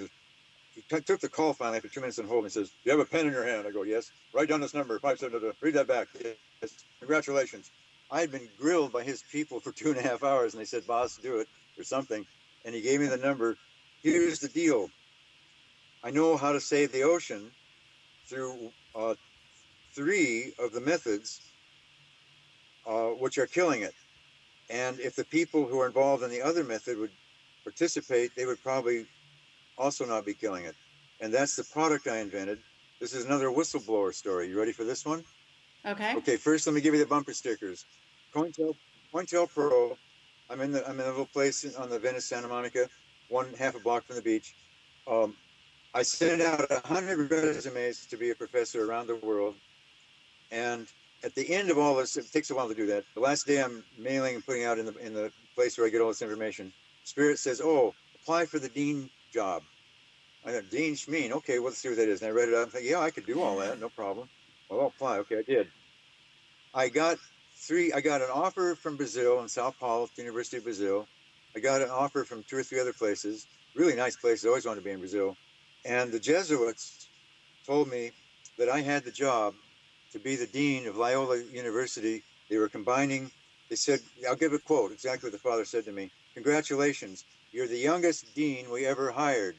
He took the call finally after 2 minutes on hold, and he says, "Do you have a pen in your hand?" I go, "Yes." "Write down this number, 572. Read that back." "Yes." "Congratulations." I had been grilled by his people for 2.5 hours, and they said, "Boss, do it," or something. And he gave me the number. Here's the deal. I know how to save the ocean through 3 of the methods, which are killing it. And if the people who are involved in the other method would participate, they would probably also not be killing it. And that's the product I invented. This is another whistleblower story. You ready for this one? Okay. Okay, first let me give you the bumper stickers. COINTELPRO, I'm in a little place on the Venice, Santa Monica, 1/2 a block from the beach. I sent out 100 resumes to be a professor around the world. And at the end of all this, it takes a while to do that. The last day I'm mailing and putting out in the place where I get all this information, Spirit says, "Oh, apply for the dean job." I thought, "Dean Schmeen, okay, let's see what that is." And I read it out and thought, yeah, I could do all that, no problem. Well, I'll apply. Okay, I did. I got an offer from Brazil in Sao Paulo, the University of Brazil. I got an offer from 2 or 3 other places, really nice places. I always wanted to be in Brazil. And the Jesuits told me that I had the job to be the dean of Loyola University. They were combining, they said, I'll give a quote, exactly what the father said to me. "Congratulations, you're the youngest dean we ever hired.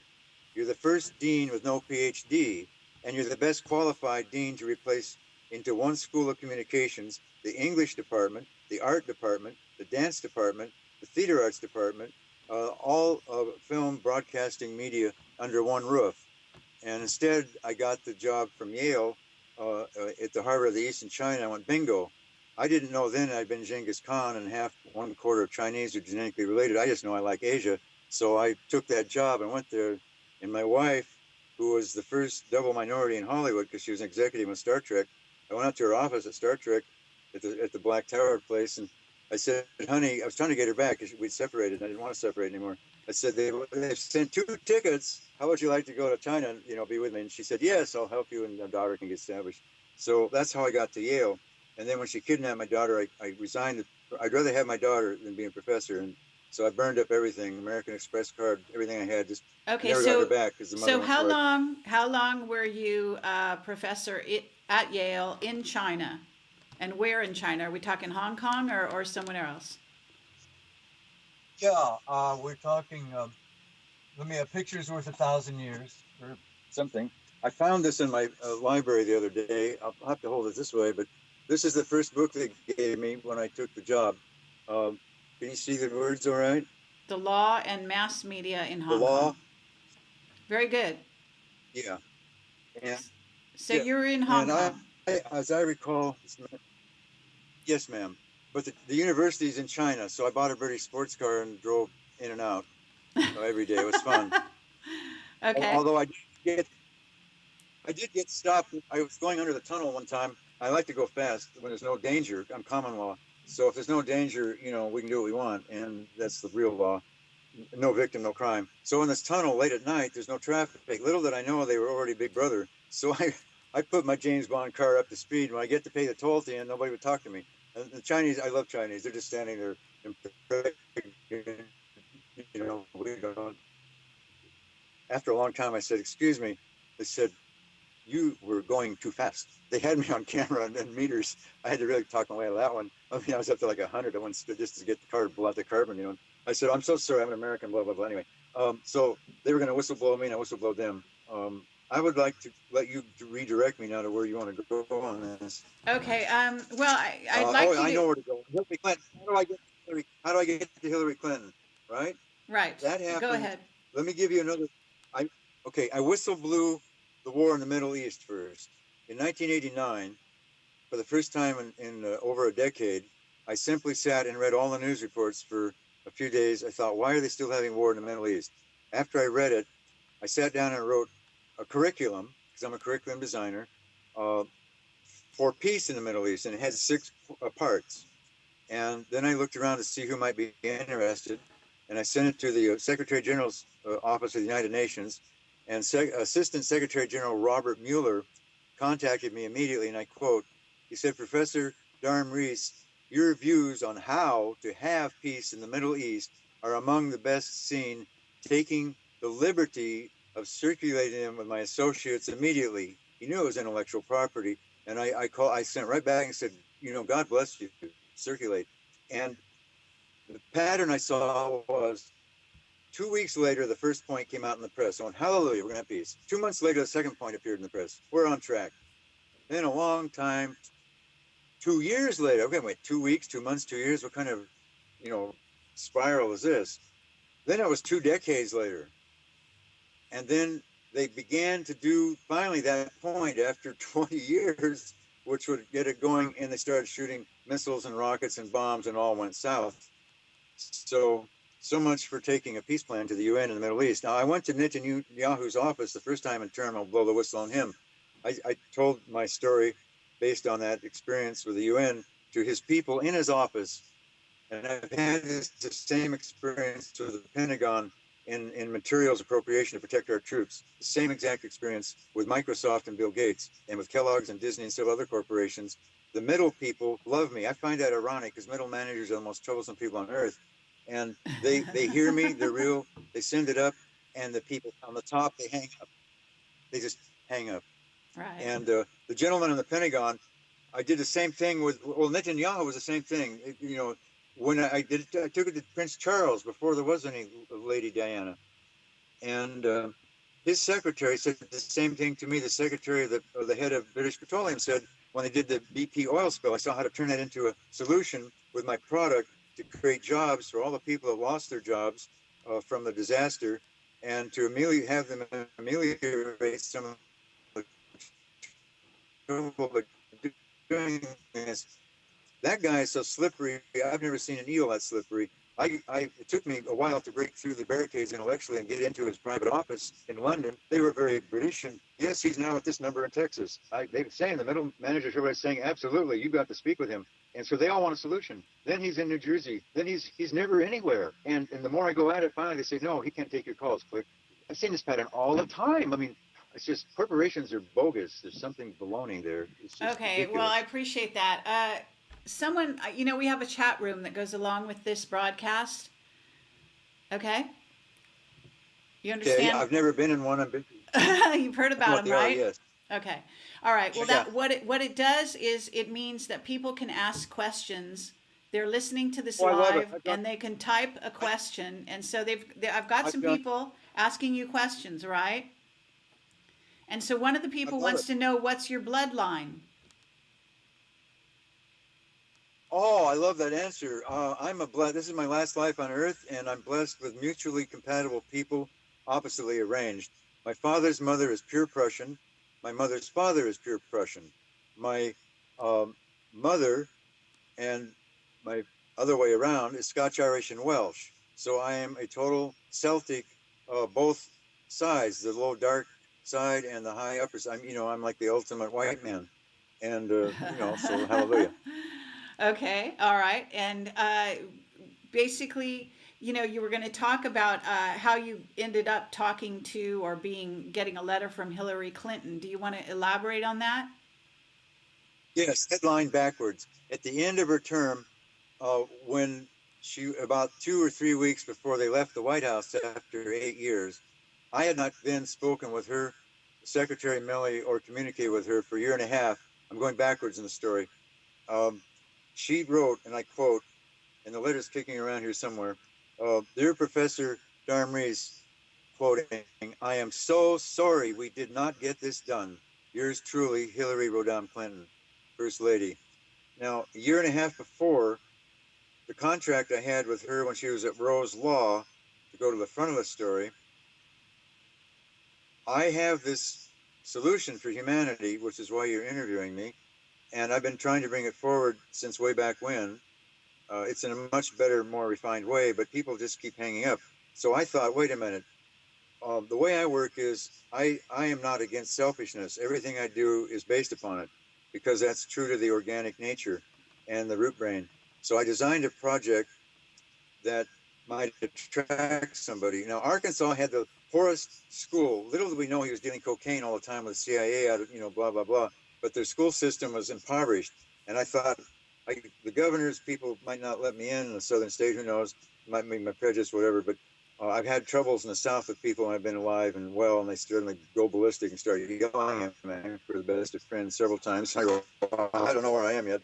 You're the first dean with no PhD, and you're the best qualified dean to replace into one school of communications, the English department, the art department, the dance department, the theater arts department, all film, broadcasting, media under one roof." And instead, I got the job from Yale at the Harbor of the East in China. I went bingo. I didn't know then I'd been Genghis Khan and 1/4 of Chinese are genetically related. I just know I like Asia. So I took that job and went there. And my wife, who was the first double minority in Hollywood because she was an executive on Star Trek, I went out to her office at Star Trek at the Black Tower place. And I said, "Honey," I was trying to get her back because we'd separated. And I didn't want to separate anymore. I said, they've sent 2 tickets. How would you like to go to China and, be with me? And she said, "Yes, I'll help you and your daughter can get established." So that's how I got to Yale. And then when she kidnapped my daughter, I resigned. I'd rather have my daughter than be a professor. And so I burned up everything, American Express card, everything I had, just Okay, never got her back because the mother so went for it. how long were you professor at Yale in China? And where in China? Are we talking Hong Kong or somewhere else? Yeah, we're talking, let me have pictures worth 1,000 years or something. I found this in my library the other day. I'll have to hold it this way, but this is the first book they gave me when I took the job. Can you see the words all right? The Law and Mass Media in Hong The Law. Kong. Very good. Yeah. And so yeah, you're in Hong Kong. As I recall, yes, ma'am. But the university's in China, so I bought a British sports car and drove in and out every day. It was fun. Okay. Although I did get stopped. I was going under the tunnel one time. I like to go fast when there's no danger. I'm common law. So if there's no danger, we can do what we want. And that's the real law. No victim, no crime. So in this tunnel late at night, there's no traffic. Little did I know they were already Big Brother. So I put my James Bond car up to speed. When I get to pay the toll at the end, nobody would talk to me. And the Chinese, I love Chinese. They're just standing there. We don't. After a long time, I said, "Excuse me." They said, "You were going too fast." They had me on camera and meters. I had to really talk my way out of that one. I mean, I was up to like 100 at once just to get the car, blow out the carbon, I said, "I'm so sorry, I'm an American, blah, blah, blah." Anyway, so they were going to whistleblow me and I whistleblow them. I would like to let you redirect me now to where you want to go on this. Okay. Well, I'd like you I know where to go. Hillary Clinton. How do I get to Hillary Clinton? Right? Right. That happened. Go ahead. Let me give you another. I whistle blew the war in the Middle East first. In 1989, for the first time in over a decade, I simply sat and read all the news reports for a few days. I thought, why are they still having war in the Middle East? After I read it, I sat down and wrote a curriculum, because I'm a curriculum designer, for peace in the Middle East, and it had 6 parts. And then I looked around to see who might be interested, and I sent it to the Secretary General's Office of the United Nations, and Assistant Secretary General Robert Mueller contacted me immediately, and I quote, he said, Professor Dharm Reese, your views on how to have peace in the Middle East are among the best seen, taking the liberty of circulating them with my associates immediately. He knew it was intellectual property, and I sent right back and said, you know, God bless you, circulate. And the pattern I saw was 2 weeks later, the first point came out in the press on hallelujah, we're gonna have peace. 2 months later, the second point appeared in the press. We're on track. Then a long time, 2 years later, okay, wait, 2 weeks, 2 months, 2 years, what kind of, you know, spiral is this? Then it was 2 decades later. And then they began to do finally that point after 20 years, which would get it going, and they started shooting missiles and rockets and bombs, and all went south. So much for taking a peace plan to the UN in the Middle East. Now, I went to Netanyahu's office the first time in term. I'll blow the whistle on him. I told my story based on that experience with the UN to his people in his office. And I've had the same experience with the Pentagon in materials appropriation to protect our troops. The same exact experience with Microsoft and Bill Gates, and with Kellogg's and Disney and several other corporations. The middle people love me. I find that ironic, because middle managers are the most troublesome people on earth. And they hear me, they're real, they send it up, and the people on the top, they hang up. They just hang up. Right. And the gentleman in the Pentagon, I did the same thing with, well, Netanyahu was the same thing. You know, when I took it to Prince Charles before there was any Lady Diana. And his secretary said the same thing to me. The secretary of the head of British Petroleum said, when they did the BP oil spill, I saw how to turn that into a solution with my product to create jobs for all the people that lost their jobs from the disaster, and to have them ameliorate some of the trouble. But doing this, that guy is so slippery. I've never seen an eel that slippery. It took me a while to break through the barricades intellectually and get into his private office in London. They were very British, and yes, he's now at this number in Texas. They were saying, the middle manager, everybody's saying, absolutely, you've got to speak with him. And so they all want a solution. Then he's in New Jersey. Then he's never anywhere. And the more I go at it, finally they say, no, he can't take your calls. Click. I've seen this pattern all the time. I mean, it's just corporations are bogus. There's something baloney there. It's just okay, ridiculous. well, I appreciate that. Someone, you know, we have a chat room that goes along with this broadcast. Okay? You understand? Okay, I've never been in one. You've heard about them, right? Yes. Okay. All right. Well, Yeah. what it does is it means that people can ask questions. They're listening to this Oh, I love live, it. and they can type a question. And so I've got some people asking you questions, right? And so one of the people wants to know, what's your bloodline? Oh, I love that answer. This is my last life on earth, and I'm blessed with mutually compatible people, oppositely arranged. My father's mother is pure Prussian. My mother's father is pure Prussian. My mother and my other way around is Scotch, Irish, and Welsh. So I am a total Celtic, both sides, the low dark side and the high upper side. I'm like the ultimate white man. And, so hallelujah. Okay, all right. And basically, you were going to talk about how you ended up talking to or getting a letter from Hillary Clinton. Do you want to elaborate on that? Yes, headline backwards. At the end of her term, when about 2 or 3 weeks before they left the White House after 8 years, I had not been spoken with her, Secretary Milley, or communicated with her for a year and a half. I'm going backwards in the story. She wrote, and I quote, and the letter's kicking around here somewhere, Dear Professor Dharm Reese, quoting, I am so sorry we did not get this done. Yours truly, Hillary Rodham Clinton, First Lady. Now, a year and a half before, the contract I had with her when she was at Rose Law, to go to the front of the story, I have this solution for humanity, which is why you're interviewing me. And I've been trying to bring it forward since way back when. It's in a much better, more refined way, but people just keep hanging up. So I thought, wait a minute. The way I work is I am not against selfishness. Everything I do is based upon it because that's true to the organic nature and the root brain. So I designed a project that might attract somebody. Now, Arkansas had the poorest school. Little did we know he was dealing cocaine all the time with the CIA out of, blah, blah, blah. But their school system was impoverished. And I thought, the governor's people might not let me in the southern state, who knows, might be my prejudice, whatever. But I've had troubles in the South with people when I've been alive and well, and they certainly go ballistic and start yelling at me for the best of friends several times. I go, I don't know where I am yet.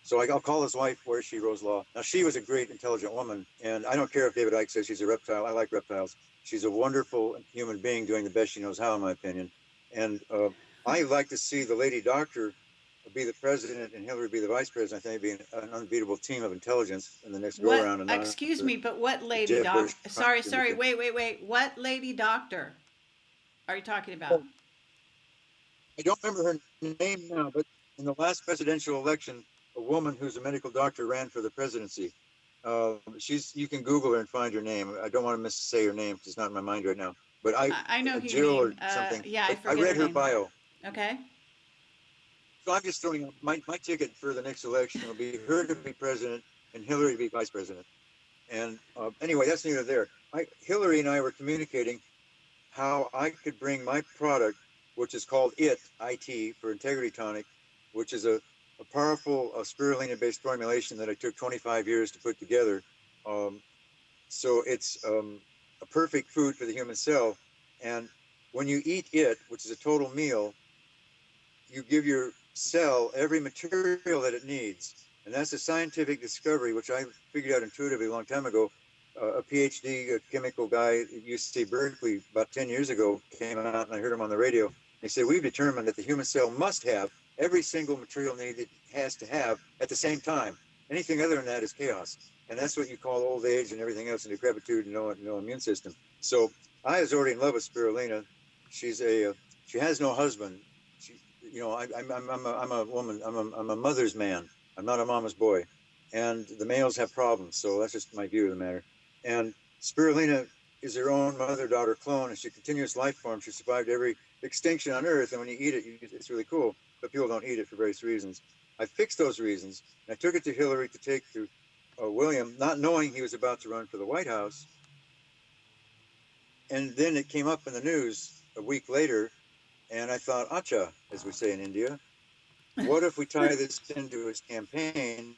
So I'll call his wife, where is she, Rose Law. Now, she was a great, intelligent woman, and I don't care if David Icke says she's a reptile. I like reptiles. She's a wonderful human being doing the best she knows how, in my opinion. And I like to see the lady doctor be the president and Hillary be the vice president. I think it'd be an unbeatable team of intelligence in the next go-around. Excuse me, but what lady doctor? Sorry, wait. What lady doctor are you talking about? I don't remember her name now, but in the last presidential election, a woman who's a medical doctor ran for the presidency. You can Google her and find her name. I don't want to say her name because it's not in my mind right now. But I know who Jill you mean. or something. Yeah, I forget I read her name. bio. Okay. So I'm just throwing my ticket for the next election will be her to be president and Hillary to be vice president. And anyway, that's neither there. Hillary and I were communicating how I could bring my product, which is called IT for Integrity Tonic, which is a powerful spirulina-based formulation that I took 25 years to put together. So it's a perfect food for the human cell. And when you eat it, which is a total meal, you give your cell every material that it needs. And that's a scientific discovery, which I figured out intuitively a long time ago. A PhD, a chemical guy at UC Berkeley about 10 years ago came out, and I heard him on the radio. He said, we've determined that the human cell must have every single material need it has to have at the same time. Anything other than that is chaos. And that's what you call old age and everything else, and decrepitude and no immune system. So I was already in love with spirulina. She has no husband. I'm a woman. I'm a mother's man. I'm not a mama's boy. And the males have problems. So that's just my view of the matter. And spirulina is her own mother-daughter clone. It's a continuous life form. She survived every extinction on Earth. And when you eat it, it's really cool. But people don't eat it for various reasons. I fixed those reasons. And I took it to Hillary to take to William, not knowing he was about to run for the White House. And then it came up in the news a week later. And I thought, acha, as we say in India, what if we tie this into his campaign?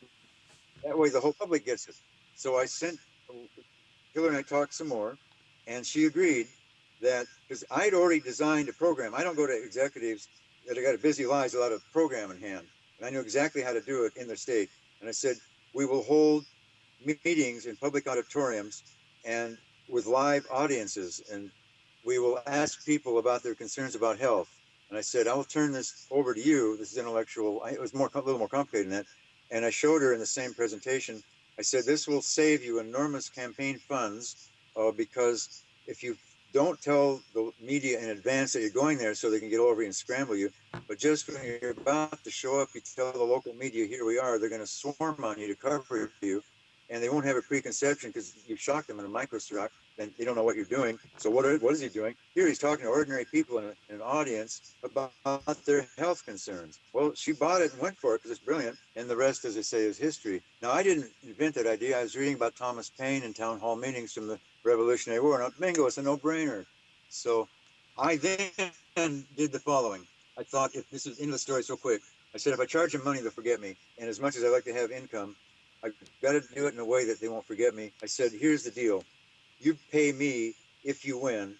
That way the whole public gets it. So I sent, Hillary and I talked some more, and she agreed that, because I'd already designed a program. I don't go to executives that have got a busy lives, a lot of program in hand. And I knew exactly how to do it in the state. And I said, we will hold meetings in public auditoriums and with live audiences, and we will ask people about their concerns about health. And I said, I will turn this over to you. This is intellectual. It was a little more complicated than that. And I showed her in the same presentation. I said, this will save you enormous campaign funds because if you don't tell the media in advance that you're going there so they can get over you and scramble you, but just when you're about to show up, you tell the local media, here we are, they're going to swarm on you to cover you. And they won't have a preconception because you've shocked them in a microshock, and they don't know what you're doing. So what is he doing? Here he's talking to ordinary people in an audience about their health concerns. Well, she bought it and went for it because it's brilliant. And the rest, as I say, is history. Now, I didn't invent that idea. I was reading about Thomas Paine in town hall meetings from the Revolutionary War. And bingo, it's a no-brainer. So I then did the following. I thought, if this is into the story so quick, I said, if I charge them money, they'll forget me. And as much as I like to have income, I've got to do it in a way that they won't forget me. I said, here's the deal. You pay me if you win.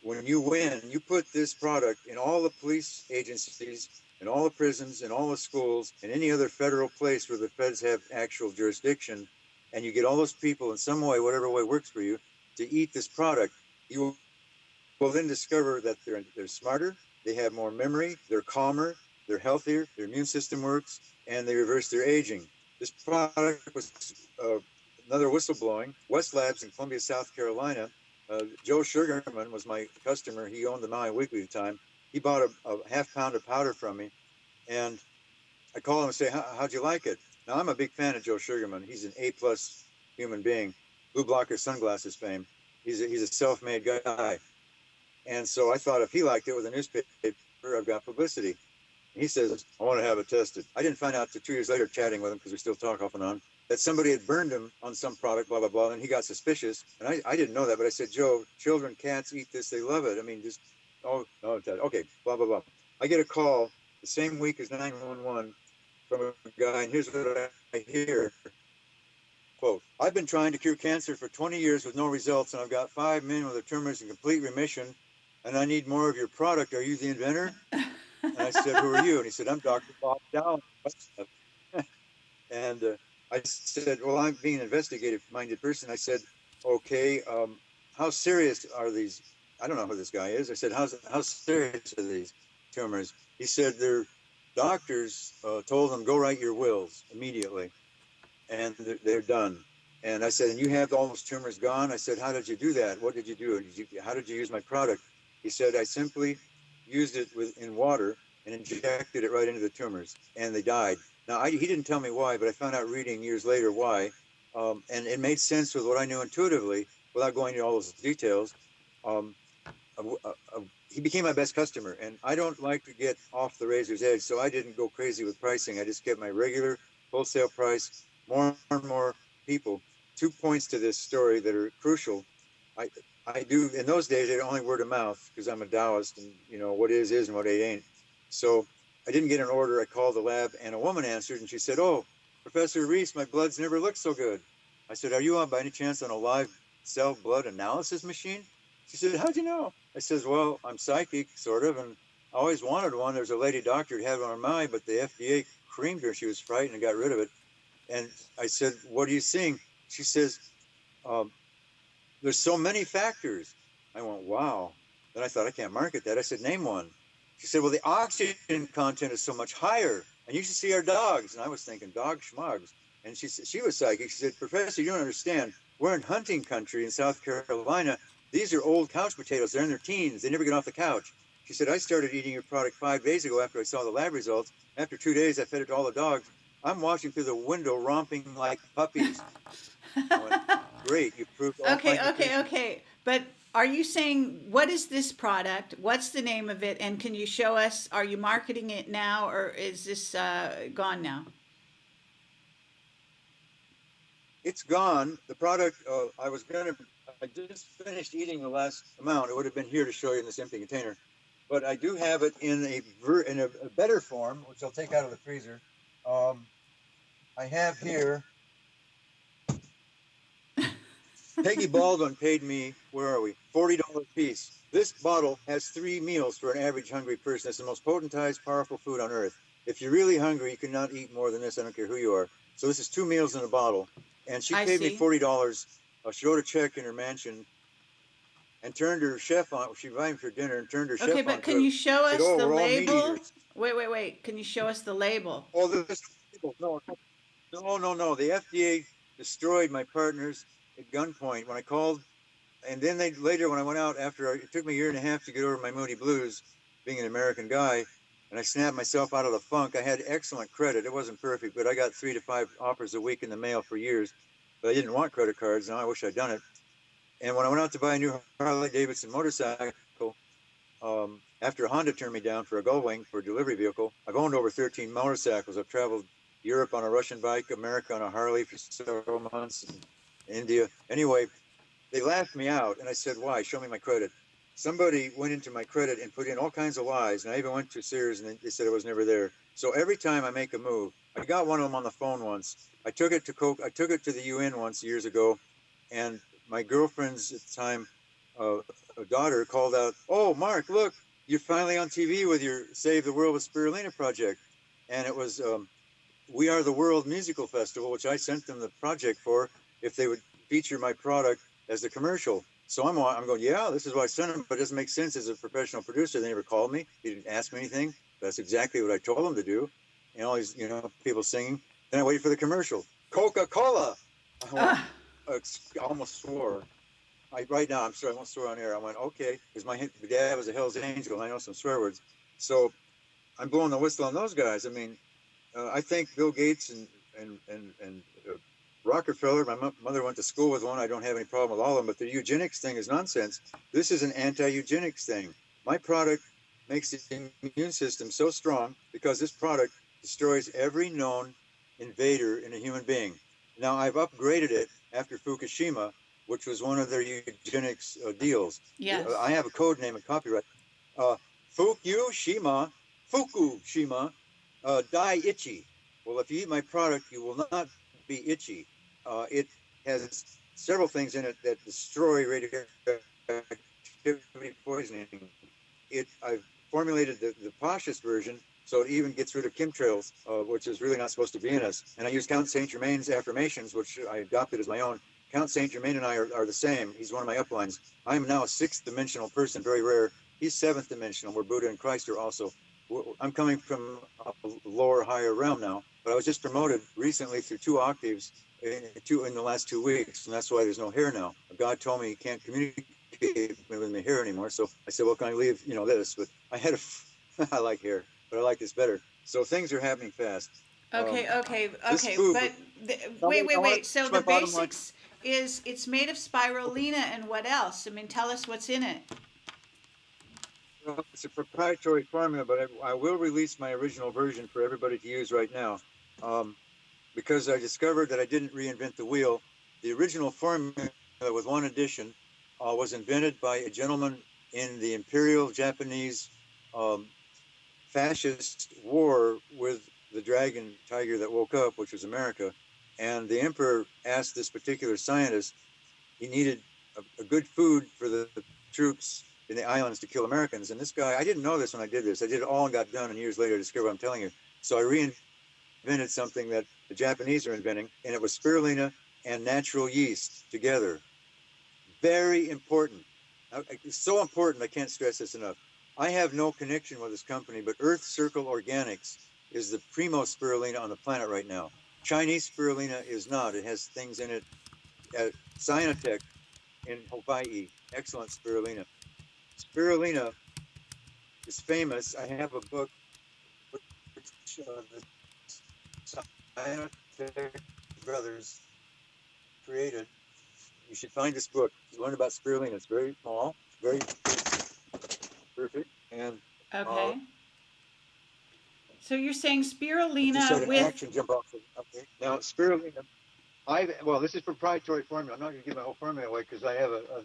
When you win, you put this product in all the police agencies, in all the prisons, in all the schools, and any other federal place where the feds have actual jurisdiction, and you get all those people in some way, whatever way works for you, to eat this product. You will then discover that they're smarter, they have more memory, they're calmer, they're healthier, their immune system works, and they reverse their aging. This product was another whistleblowing. West Labs in Columbia, South Carolina. Joe Sugarman was my customer. He owned the Maui Weekly at the time. he bought a half pound of powder from me, and I call him and say, how'd you like it? Now, I'm a big fan of Joe Sugarman. He's an A-plus human being, blue blocker sunglasses fame. He's a self-made guy. And so I thought if he liked it with a newspaper, I've got publicity. And he says, I want to have it tested. I didn't find out till 2 years later, chatting with him, because we still talk off and on, that somebody had burned him on some product, blah, blah, blah. And he got suspicious. And I didn't know that, but I said, Joe, children, cats eat this. They love it. I mean, just, okay, blah, blah, blah. I get a call the same week as 911 from a guy, and here's what I hear. Quote, I've been trying to cure cancer for 20 years with no results, and I've got 5 men with their tumors in complete remission, and I need more of your product. Are you the inventor? And I said, who are you? And he said, I'm Dr. Bob Down. And I said, well, I'm being an investigative-minded person. I said, okay, how serious are these? I don't know who this guy is. I said, how serious are these tumors? He said, their doctors told them, go write your wills immediately. And they're done. And I said, and you have all those tumors gone? I said, how did you do that? What did you do? How did you use my product? He said, I simply used it in water and injected it right into the tumors, and they died. Now, he didn't tell me why, but I found out reading years later why. And it made sense with what I knew intuitively without going into all those details. He became my best customer, and I don't like to get off the razor's edge, so I didn't go crazy with pricing. I just kept my regular wholesale price. More and more people. 2 points to this story that are crucial. I do, in those days, it only word of mouth, because I'm a Taoist, and you know, what is and what ain't. So I didn't get an order. I called the lab, and a woman answered, and she said, oh, Professor Reese, my blood's never looked so good. I said, are you on by any chance on a live cell blood analysis machine? She said, how'd you know? I says, well, I'm psychic, sort of, and I always wanted one. There's a lady doctor who had one on mine, but the FDA creamed her. She was frightened and got rid of it. And I said, what are you seeing? She says, there's so many factors. I went, wow. Then I thought, I can't market that. I said, name one. She said, well, the oxygen content is so much higher. And you should see our dogs. And I was thinking, dog schmugs. And she was psychic. She said, Professor, you don't understand. We're in hunting country in South Carolina. These are old couch potatoes. They're in their teens. They never get off the couch. She said, I started eating your product 5 days ago after I saw the lab results. After 2 days, I fed it to all the dogs. I'm watching through the window, romping like puppies. I went, great, you proved all Okay. But are you saying, what is this product? What's the name of it? And can you show us, are you marketing it now, or is this gone now? It's gone. The product, I just finished eating the last amount. It would have been here to show you in this empty container. But I do have it in a better form, which I'll take out of the freezer. I have here, Peggy Baldwin paid me, where are we, $40 a piece. This bottle has 3 meals for an average hungry person. It's the most potentized, powerful food on earth. If you're really hungry, you cannot eat more than this. I don't care who you are. So this is 2 meals in a bottle. And she paid me $40. She wrote a check in her mansion and turned her chef on. She invited me for dinner and turned her chef on. Okay, but can you show us the label? Wait. Can you show us the label? Oh, this label. No. The FDA destroyed my partners at gunpoint when I called. And then later when I went out it took me a year and a half to get over my moody blues, being an American guy. And I snapped myself out of the funk. I had excellent credit. It wasn't perfect, but I got 3 to 5 offers a week in the mail for years. But I didn't want credit cards. Now I wish I'd done it. And when I went out to buy a new Harley-Davidson motorcycle, after Honda turned me down for a Gullwing for a delivery vehicle, I've owned over 13 motorcycles. I've traveled Europe on a Russian bike, America on a Harley for several months, and India. Anyway, they laughed me out, and I said, why? Show me my credit. Somebody went into my credit and put in all kinds of lies, and I even went to Sears, and they said it was never there. So every time I make a move, I got one of them on the phone once. I took it to the UN once years ago, and my girlfriend's at the time daughter called out, oh, Mark, look, you're finally on TV with your Save the World with Spirulina project. And it was We Are the World Musical Festival, which I sent them the project for, if they would feature my product as the commercial. So I'm going, yeah, this is what I sent them, but it doesn't make sense as a professional producer. They never called me. They didn't ask me anything. That's exactly what I told them to do. And all these, people singing. Then I waited for the commercial. Coca-Cola. I almost swore. right now, I'm sorry, I won't swear on air. I went, okay, because my dad was a Hell's Angel, and I know some swear words. So I'm blowing the whistle on those guys. I mean, I think Bill Gates and Rockefeller, my mother went to school with one. I don't have any problem with all of them, but the eugenics thing is nonsense. This is an anti-eugenics thing. My product makes the immune system so strong because this product destroys every known invader in a human being. Now, I've upgraded it after Fukushima, which was one of their eugenics deals. Yes. I have a code name and copyright. Fukushima, die itchy. Well, if you eat my product, you will not be itchy. It has several things in it that destroy radioactivity poisoning. I've formulated the cautious version, so it even gets rid of chemtrails, which is really not supposed to be in us. And I use Count Saint Germain's affirmations, which I adopted as my own. Count Saint Germain and I are the same. He's one of my uplines. I am now a sixth dimensional person, very rare. He's seventh dimensional, where Buddha and Christ are also. I'm coming from a lower, higher realm now, but I was just promoted recently through 2 octaves in the last 2 weeks, and that's why there's no hair now. God told me he can't communicate with my hair anymore, so I said, well, can I leave, this? But I had I like hair, but I like this better. So things are happening fast. Okay, food, but wait. So the basics is it's made of spirulina, and what else? I mean, tell us what's in it. Well, it's a proprietary formula, but I will release my original version for everybody to use right now, because I discovered that I didn't reinvent the wheel. The original formula, with one addition, was invented by a gentleman in the Imperial Japanese fascist war with the dragon tiger that woke up, which was America. And the emperor asked this particular scientist, he needed a good food for the troops in the islands to kill Americans. And this guy, I didn't know this when I did this. I did it all and got done, and years later I discovered what I'm telling you. So I reinvented something that the Japanese are inventing, and it was spirulina and natural yeast together. Very important. It's so important, I can't stress this enough. I have no connection with this company, but Earth Circle Organics is the primo spirulina on the planet right now. Chinese spirulina is not. It has things in it. Cyanotech in Hawaii, excellent spirulina. Spirulina is famous. I have a book which the Cyanotech brothers created. You should find this book. You learn about spirulina. It's very small, very perfect. And okay. So you're saying spirulina with action jump off. Okay. Now spirulina. This is proprietary formula. I'm not going to give my whole formula away because I have a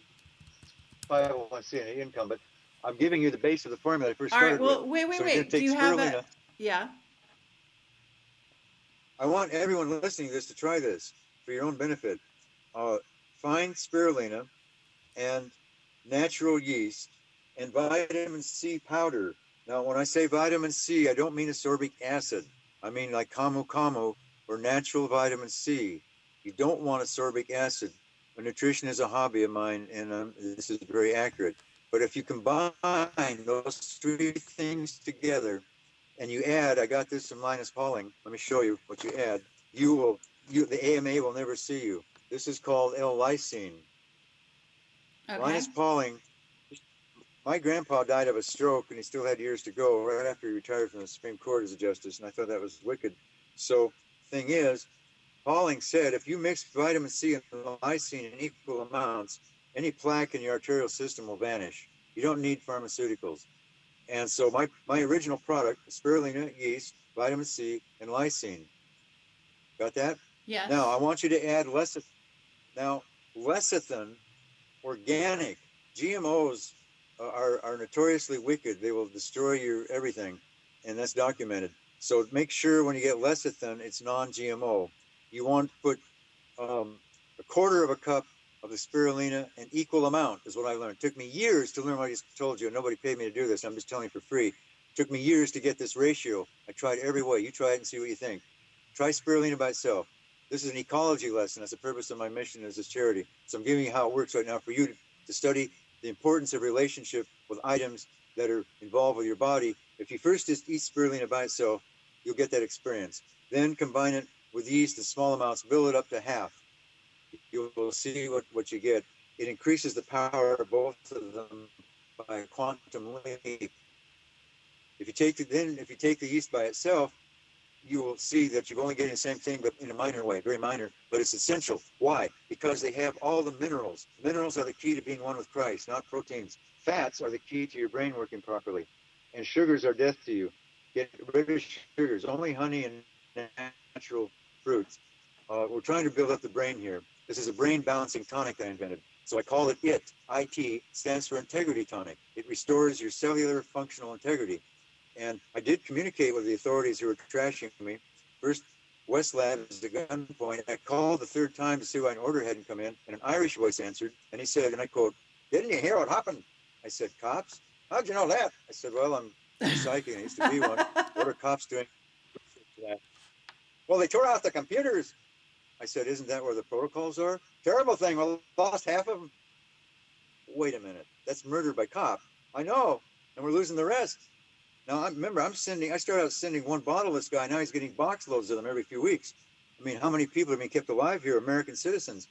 501c and an income, but I'm giving you the base of the formula I first started with. All right. Well, wait. Do you have a? Yeah. I want everyone listening to this to try this for your own benefit. Find spirulina and natural yeast and vitamin C powder. Now, when I say vitamin C, I don't mean ascorbic acid. I mean like camu camu or natural vitamin C. You don't want ascorbic acid. Nutrition is a hobby of mine, and this is very accurate. But if you combine those 3 things together and you add, I got this from Linus Pauling. Let me show you what you add. The AMA will never see you. This is called L-lysine. Okay. Linus Pauling, my grandpa died of a stroke, and he still had years to go right after he retired from the Supreme Court as a justice, and I thought that was wicked. So, thing is, Pauling said, if you mix vitamin C and lysine in equal amounts, any plaque in your arterial system will vanish. You don't need pharmaceuticals. And so my original product is spirulina, yeast, vitamin C, and lysine. Got that? Yes. Now, I want you to add lecithin. Now, lecithin, organic, GMOs are notoriously wicked. They will destroy your everything, and that's documented. So make sure when you get lecithin, it's non-GMO. You want to put a quarter of a cup of the spirulina, an equal amount is what I learned. It took me years to learn what I just told you, and nobody paid me to do this. I'm just telling you for free. It took me years to get this ratio. I tried every way. You try it and see what you think. Try spirulina by itself. This is an ecology lesson. That's the purpose of my mission as this charity. So I'm giving you how it works right now for you to study the importance of relationship with items that are involved with your body. If you first just eat spirulina by itself, you'll get that experience. Then combine it with yeast in small amounts, build it up to half. You will see what you get. it increases the power of both of them by a quantum leap. If you take the yeast by itself, you will see that you're only getting the same thing, but in a minor way, very minor, but it's essential. Why? Because they have all the minerals. Minerals are the key to being one with Christ, not proteins. Fats are the key to your brain working properly. And sugars are death to you. Get rid of sugars, only honey and natural fruits. We're trying to build up the brain here. This is a brain balancing tonic I invented. So I call it IT. IT stands for integrity tonic. It restores your cellular functional integrity. And I did communicate with the authorities who were trashing me. First, West Lab is at gunpoint. I called the third time to see why an order hadn't come in, and an Irish voice answered, and he said, and I quote, "Didn't you hear what happened?" I said, "Cops? How'd you know that?" I said, "Well, I'm psychic. I used to be one. What are cops doing?" "Well, they tore out the computers." I said, "Isn't that where the protocols are?" "Terrible thing. We lost half of them." Wait a minute. That's murder by cop. I know, and we're losing the rest. Now, remember, I started out sending one bottle to this guy. Now he's getting box loads of them every few weeks. I mean, how many people have been kept alive here, American citizens?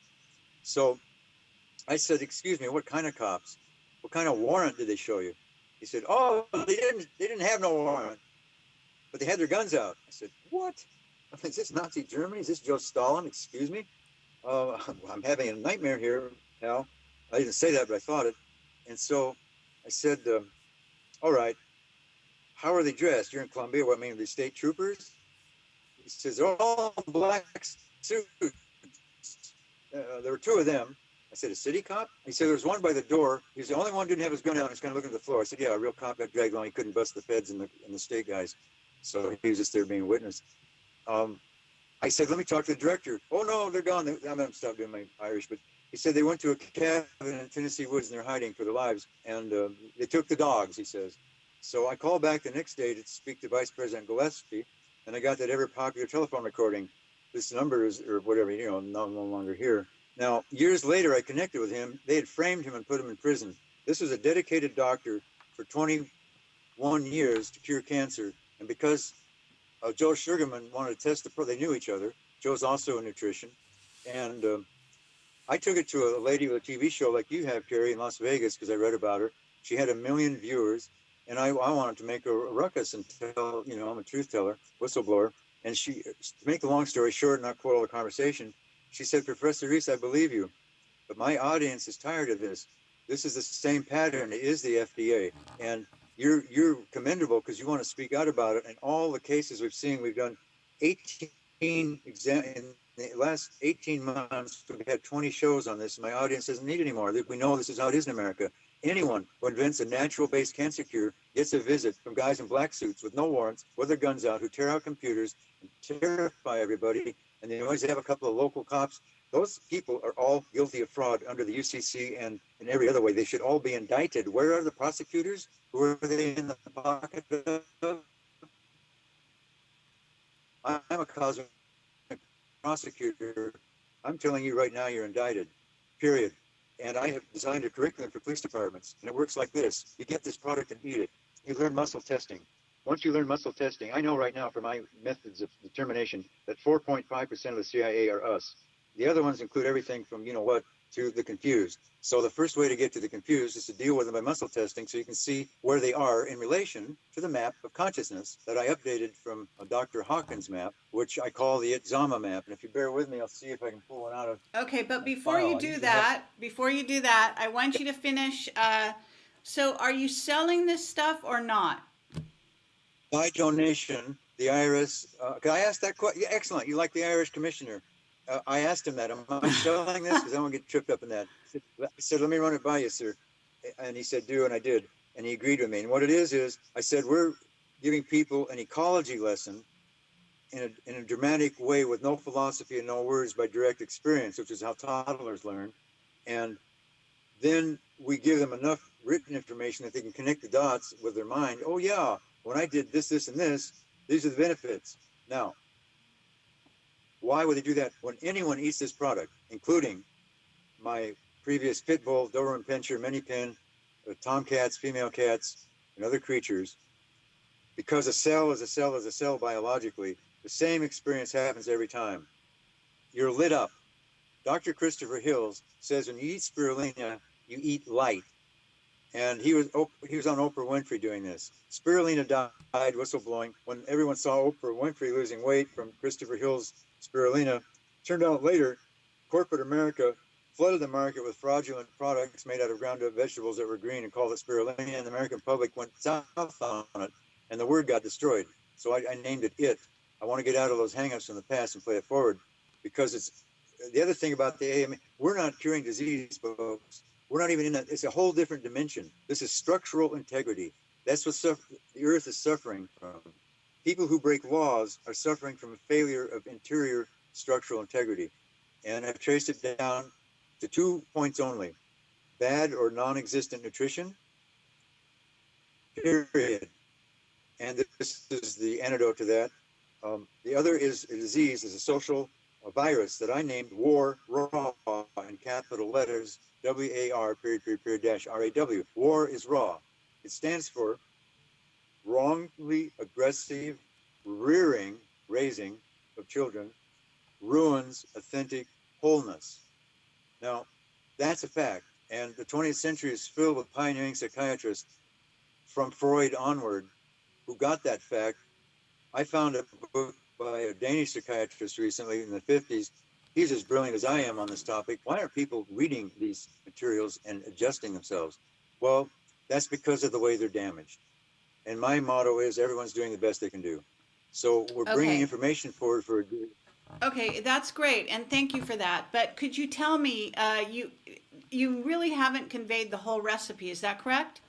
So I said, "Excuse me, what kind of cops? What kind of warrant did they show you?" He said, "Oh, they didn't have no warrant, but they had their guns out." I said, "What? Is this Nazi Germany? Is this Joe Stalin? Excuse me? I'm having a nightmare here, pal." I didn't say that, but I thought it. And so I said, "All right. How are they dressed? You're in Columbia. What, I mean, are they state troopers?" He says, "They're all in black suits. There were two of them." I said, "A city cop?" He said, "There was one by the door. He was the only one who didn't have his gun out. He's kind of looking at the floor." I said, "Yeah, a real cop got dragged along. He couldn't bust the feds and the state guys. So he was just there being a witness." I said, "Let me talk to the director." "Oh, no, they're gone." I'm going to stop doing my Irish, but he said they went to a cabin in Tennessee woods and they're hiding for their lives. And they took the dogs, he says. So I called back the next day to speak to Vice President Gillespie, and I got that ever popular telephone recording. This number is, or whatever, no longer here. Now, years later, I connected with him. They had framed him and put him in prison. This was a dedicated doctor for 21 years to cure cancer. And because Joe Sugarman wanted to test they knew each other. Joe's also a nutrition. And I took it to a lady with a TV show like you have, Carrie, in Las Vegas, because I read about her. She had 1 million viewers. And I wanted to make a ruckus and tell, I'm a truth teller, whistleblower. And she, to make the long story short, not quote all the conversation, she said, "Professor Reese, I believe you, but my audience is tired of this. This is the same pattern. It is the FDA. And you're commendable because you want to speak out about it. And all the cases we've seen, we've done 18 in the last 18 months, we've had 20 shows on this. My audience doesn't need anymore. We know this is how it is in America. Anyone who invents a natural-based cancer cure gets a visit from guys in black suits with no warrants, with their guns out, who tear out computers and terrify everybody. And they always have a couple of local cops. Those people are all guilty of fraud under the UCC and in every other way. They should all be indicted. Where are the prosecutors? Who are they in the pocket of? I'm a cosmic prosecutor. I'm telling you right now, you're indicted, period. And I have designed a curriculum for police departments, and it works like this. You get this product and eat it. You learn muscle testing. Once you learn muscle testing, I know right now from my methods of determination that 4.5% of the CIA are us. The other ones include everything from to the confused. So the first way to get to the confused is to deal with them by muscle testing so you can see where they are in relation to the map of consciousness that I updated from Dr. Hawkins' map, which I call the Itzama map. And if you bear with me, I'll see if I can pull one out of. Okay, but before you do that, I want you to finish. So are you selling this stuff or not? By donation, the IRS, I asked that question. Yeah, excellent. You like the Irish commissioner. I asked him that. Am I selling this? Because I don't get tripped up in that. I said, "Let me run it by you, sir." And he said, "Do," and I did. And he agreed with me. And what it is I said, we're giving people an ecology lesson in a dramatic way with no philosophy and no words by direct experience, which is how toddlers learn. And then we give them enough written information that they can connect the dots with their mind. Oh, yeah, when I did this, this, and this, these are the benefits. Now, why would they do that when anyone eats this product, including my previous pit bull, Doberman Pinscher, mini pin, tomcats, female cats, and other creatures? Because a cell is a cell is a cell biologically. The same experience happens every time. You're lit up. Dr. Christopher Hills says when you eat spirulina, you eat light. And he was on Oprah Winfrey doing this. Spirulina died, whistleblowing, when everyone saw Oprah Winfrey losing weight from Christopher Hill's spirulina. Turned out later, corporate America flooded the market with fraudulent products made out of ground up vegetables that were green and called it spirulina, and the American public went south on it, and the word got destroyed. So I named it. I want to get out of those hangups from the past and play it forward, because it's the other thing about the AMA. We're not curing disease, folks. We're not even in that. It's a whole different dimension. This is structural integrity. That's what the earth is suffering from. People who break laws are suffering from a failure of interior structural integrity. And I've traced it down to 2 points only: bad or non-existent nutrition, period. And this is the antidote to that. The other is a disease, is a virus that I named War Raw in capital letters, WAR _RAW. War is raw. It stands for wrongly aggressive raising of children ruins authentic wholeness. Now, that's a fact. And the 20th century is filled with pioneering psychiatrists from Freud onward who got that fact. I found a book by a Danish psychiatrist recently in the 50s. He's as brilliant as I am on this topic. Why aren't people reading these materials and adjusting themselves? Well, that's because of the way they're damaged. And my motto is everyone's doing the best they can do. So we're bringing information forward for a good. Okay, that's great, and thank you for that. But could you tell me, you really haven't conveyed the whole recipe, is that correct?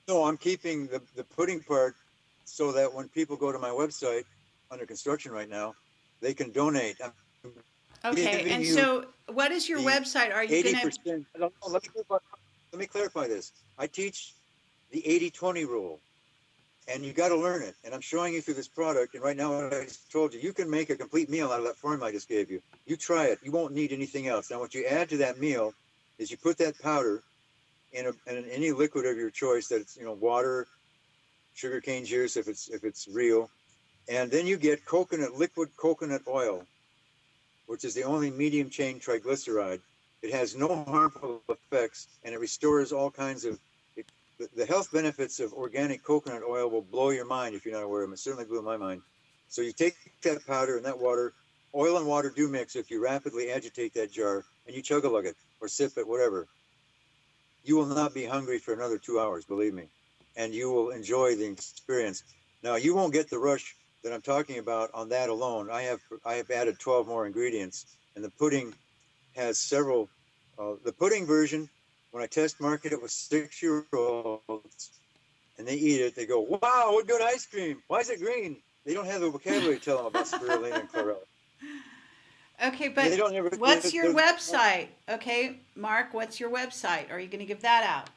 No, I'm keeping the pudding part so that when people go to my website, under construction right now, they can donate. Okay, and so what is your website? Are you going to... Let me clarify this. I teach the 80-20 rule, and you got to learn it. And I'm showing you through this product. And right now, what I just told you, you can make a complete meal out of that form I just gave you. You try it. You won't need anything else. Now, what you add to that meal is you put that powder in any liquid of your choice. That's water, sugarcane juice if it's real, and then you get liquid coconut oil, which is the only medium chain triglyceride. It has no harmful effects, and it restores all kinds of the health benefits of organic coconut oil will blow your mind if you're not aware of them. It certainly blew my mind. So you take that powder and that water, oil and water do mix if you rapidly agitate that jar, and you chug-a-lug it or sip it, whatever. You will not be hungry for another 2 hours, believe me, and you will enjoy the experience. Now, you won't get the rush that I'm talking about on that alone. I have added 12 more ingredients, and the pudding has several. The pudding version, when I test market it with 6-year-olds, and they eat it, they go, "Wow, what good ice cream! Why is it green?" They don't have the vocabulary to tell them about spirulina and chlorella. Okay, but what's your website? Okay, Mark, what's your website? Are you going to give that out?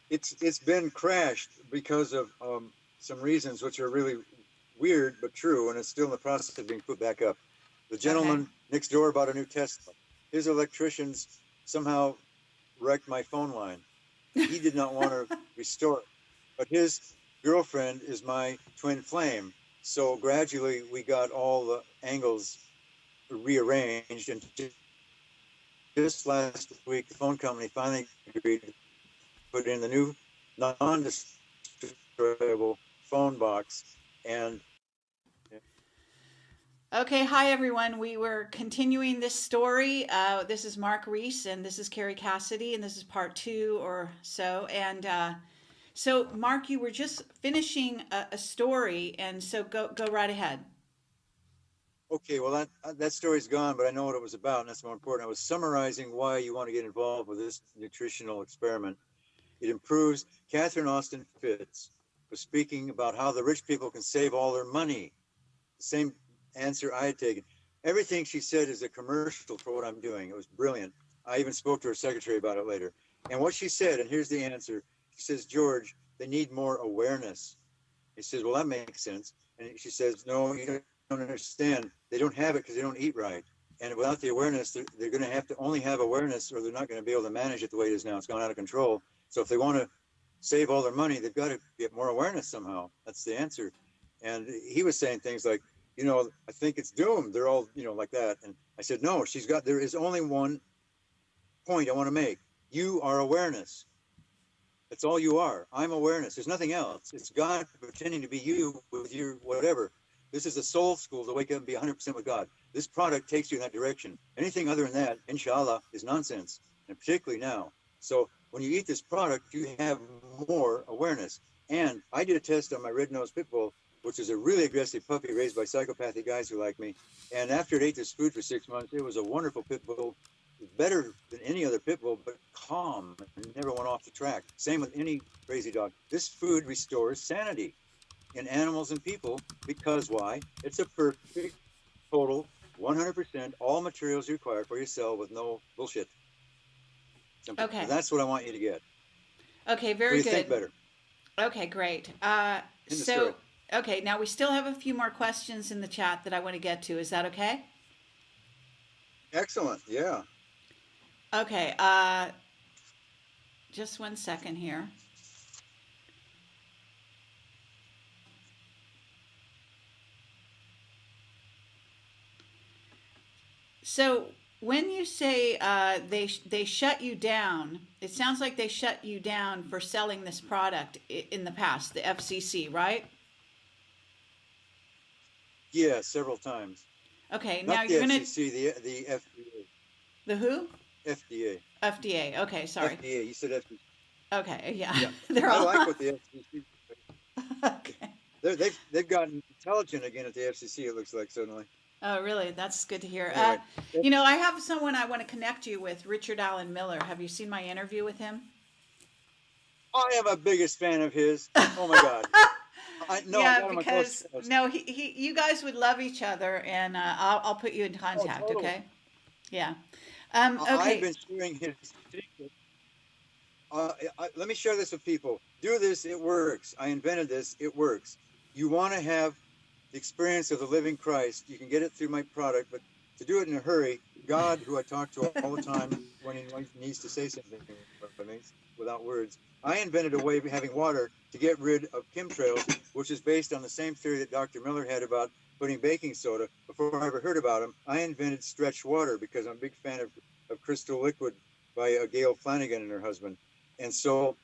It's been crashed because of some reasons which are really weird but true, and it's still in the process of being put back up. The gentleman next door bought a new Tesla. His electricians somehow wrecked my phone line. He did not want to restore it, but his girlfriend is my twin flame. So gradually we got all the angles rearranged, and just last week the phone company finally agreed to put in the new non-destroyable phone box. And okay, hi everyone. We were continuing this story. This is Mark Reese, and this is Carrie Cassidy, and this is part 2 or so. And so, Mark, you were just finishing a story, and so go right ahead. Okay, well, that story's gone, but I know what it was about, and that's more important. I was summarizing why you want to get involved with this nutritional experiment. It improves. Catherine Austin Fitts was speaking about how the rich people can save all their money. The same answer I had taken. Everything she said is a commercial for what I'm doing. It was brilliant. I even spoke to her secretary about it later. And what she said, and here's the answer. She says, "George, they need more awareness." He says, "Well, that makes sense." And she says, "No, you don't understand. They don't have it because they don't eat right. And without the awareness, they're going to have to only have awareness, or they're not going to be able to manage it the way it is now. It's gone out of control. So if they want to save all their money, they've got to get more awareness somehow. That's the answer." And he was saying things like, you know, I think it's doomed. They're all, you know, like that. And I said, no, there is only one point I want to make. You are awareness. That's all you are. I'm awareness. There's nothing else. It's God pretending to be you with your whatever. This is a soul school to wake up and be 100% with God. This product takes you in that direction. Anything other than that, inshallah, is nonsense, and particularly now. So when you eat this product, you have more awareness. And I did a test on my red-nosed pit bull, which is a really aggressive puppy raised by psychopathic guys who like me. And after it ate this food for 6 months, it was a wonderful pit bull, better than any other pit bull, but calm and never went off the track. Same with any crazy dog. This food restores sanity in animals and people because why? It's a perfect, total, 100%, all materials you require for your cell with no bullshit. Simple. Okay. So that's what I want you to get. Okay, very you good. Think better. Okay, great. Story. Okay, now we still have a few more questions in the chat that I want to get to. Is that okay? Excellent. Yeah. Okay. Just 1 second here. So when you say they shut you down, it sounds like they shut you down for selling this product in the past, the FCC, right? Yeah, several times. Okay, Not now the you're going to... FCC, the FDA. The who? FDA. FDA, okay, sorry. FDA, you said FCC. Okay, yeah. Yeah. They're I all... like what the FCC... Okay. They've gotten intelligent again at the FCC, it looks like, suddenly. Oh, really? That's good to hear. Anyway. You know, I have someone I want to connect you with, Richard Allen Miller. Have you seen my interview with him? I am a biggest fan of his. Oh, my God. Because you guys would love each other, and I'll put you in contact. Totally. Okay. Yeah. Okay. Okay. I've been sharing his secret. Let me share this with people. Do this. It works. I invented this. It works. You want to have the experience of the living Christ. You can get it through my product, but to do it in a hurry, God, who I talk to all the time when he needs to say something without words, I invented a way of having water to get rid of chemtrails, which is based on the same theory that Dr. Miller had about putting baking soda. Before I ever heard about him, I invented stretch water because I'm a big fan of Crystal Liquid by Gail Flanagan and her husband. And so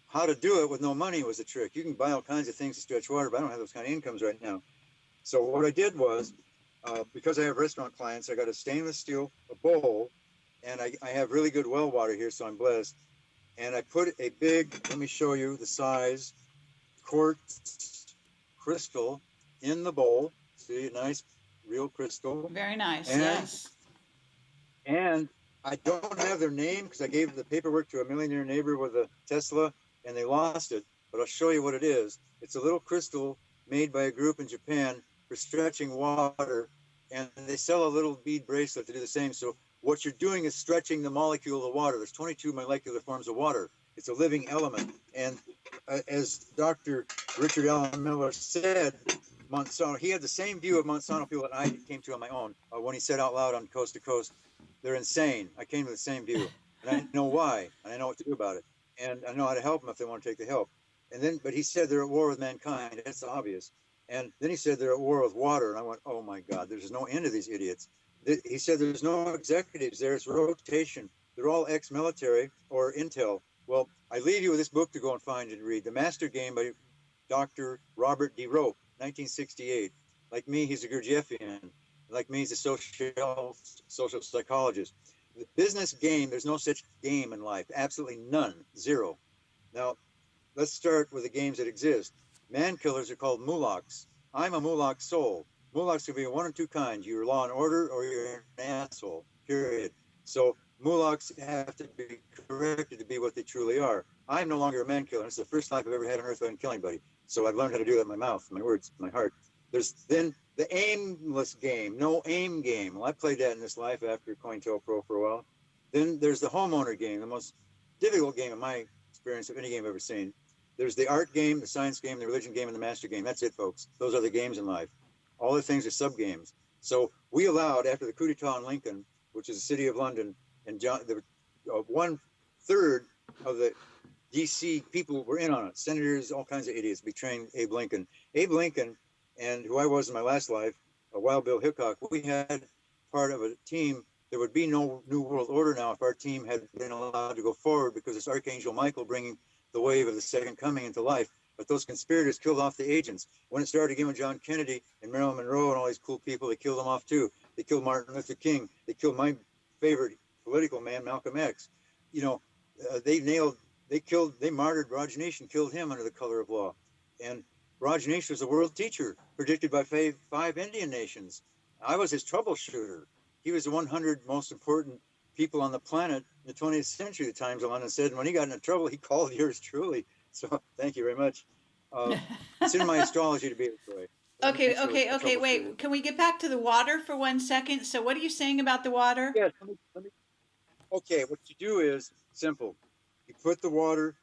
how to do it with no money was the trick. You can buy all kinds of things to stretch water, but I don't have those kind of incomes right now. So what I did was, because I have restaurant clients, I got a stainless steel bowl, and I have really good well water here, so I'm blessed. And I put a big, let me show you the size, quartz crystal in the bowl. See, a nice, real crystal. Very nice, and, yes. And I don't have their name because I gave the paperwork to a millionaire neighbor with a Tesla, and they lost it. But I'll show you what it is. It's a little crystal made by a group in Japan for stretching water, and they sell a little bead bracelet to do the same. So what you're doing is stretching the molecule of water. There's 22 molecular forms of water. It's a living element. And as Dr. Richard Allen Miller said, Monsanto, he had the same view of Monsanto people that I came to on my own when he said out loud on Coast to Coast, they're insane. I came to the same view. And I know why, and I know what to do about it. And I know how to help them if they want to take the help. And then, but he said they're at war with mankind. That's obvious. And then he said they're at war with water. And I went, oh my God, there's no end to these idiots. He said there's no executives there. It's rotation. They're all ex-military or intel. Well, I leave you with this book to go and find and read. The Master Game by Dr. Robert D. Rope, 1968. Like me, he's a Gurdjieffian. Like me, he's a social psychologist. The business game, there's no such game in life. Absolutely none. Zero. Now, let's start with the games that exist. Man killers are called mulaks. I'm a mulak soul. Mulaks can be one of two kinds. You're law and order or you're an asshole, period. So mulaks have to be corrected to be what they truly are. I'm no longer a man killer. It's the first life I've ever had on earth I didn't kill anybody. So I've learned how to do that in my mouth, my words, my heart. There's then the aimless game, no aim game. Well, I played that in this life after COINTELPRO for a while. Then there's the homeowner game, the most difficult game in my experience of any game I've ever seen. There's the art game, the science game, the religion game, and the master game. That's it, folks. Those are the games in life. All the things are sub-games. So we allowed, after the coup d'etat in Lincoln, which is the city of London, and 1/3 of the DC people were in on it. Senators, all kinds of idiots betraying Abe Lincoln. Abe Lincoln, and who I was in my last life, Wild Bill Hickok, we had part of a team. There would be no New World Order now if our team had been allowed to go forward, because it's Archangel Michael bringing the wave of the second coming into life. But those conspirators killed off the agents. When it started again with John Kennedy and Marilyn Monroe and all these cool people, they killed them off too. They killed Martin Luther King. They killed my favorite political man, Malcolm X. You know, they martyred Rajneesh, killed him under the color of law. And Rajneesh was a world teacher predicted by five Indian nations. I was his troubleshooter. He was the 100 most important people on the planet in the 20th century, the Times of London said. And when he got into trouble, he called yours truly. So thank you very much. It's in my astrology to be this way. Okay, wait. Can we get back to the water for 1 second? So what are you saying about the water? Yeah, okay, what you do is simple. You put the water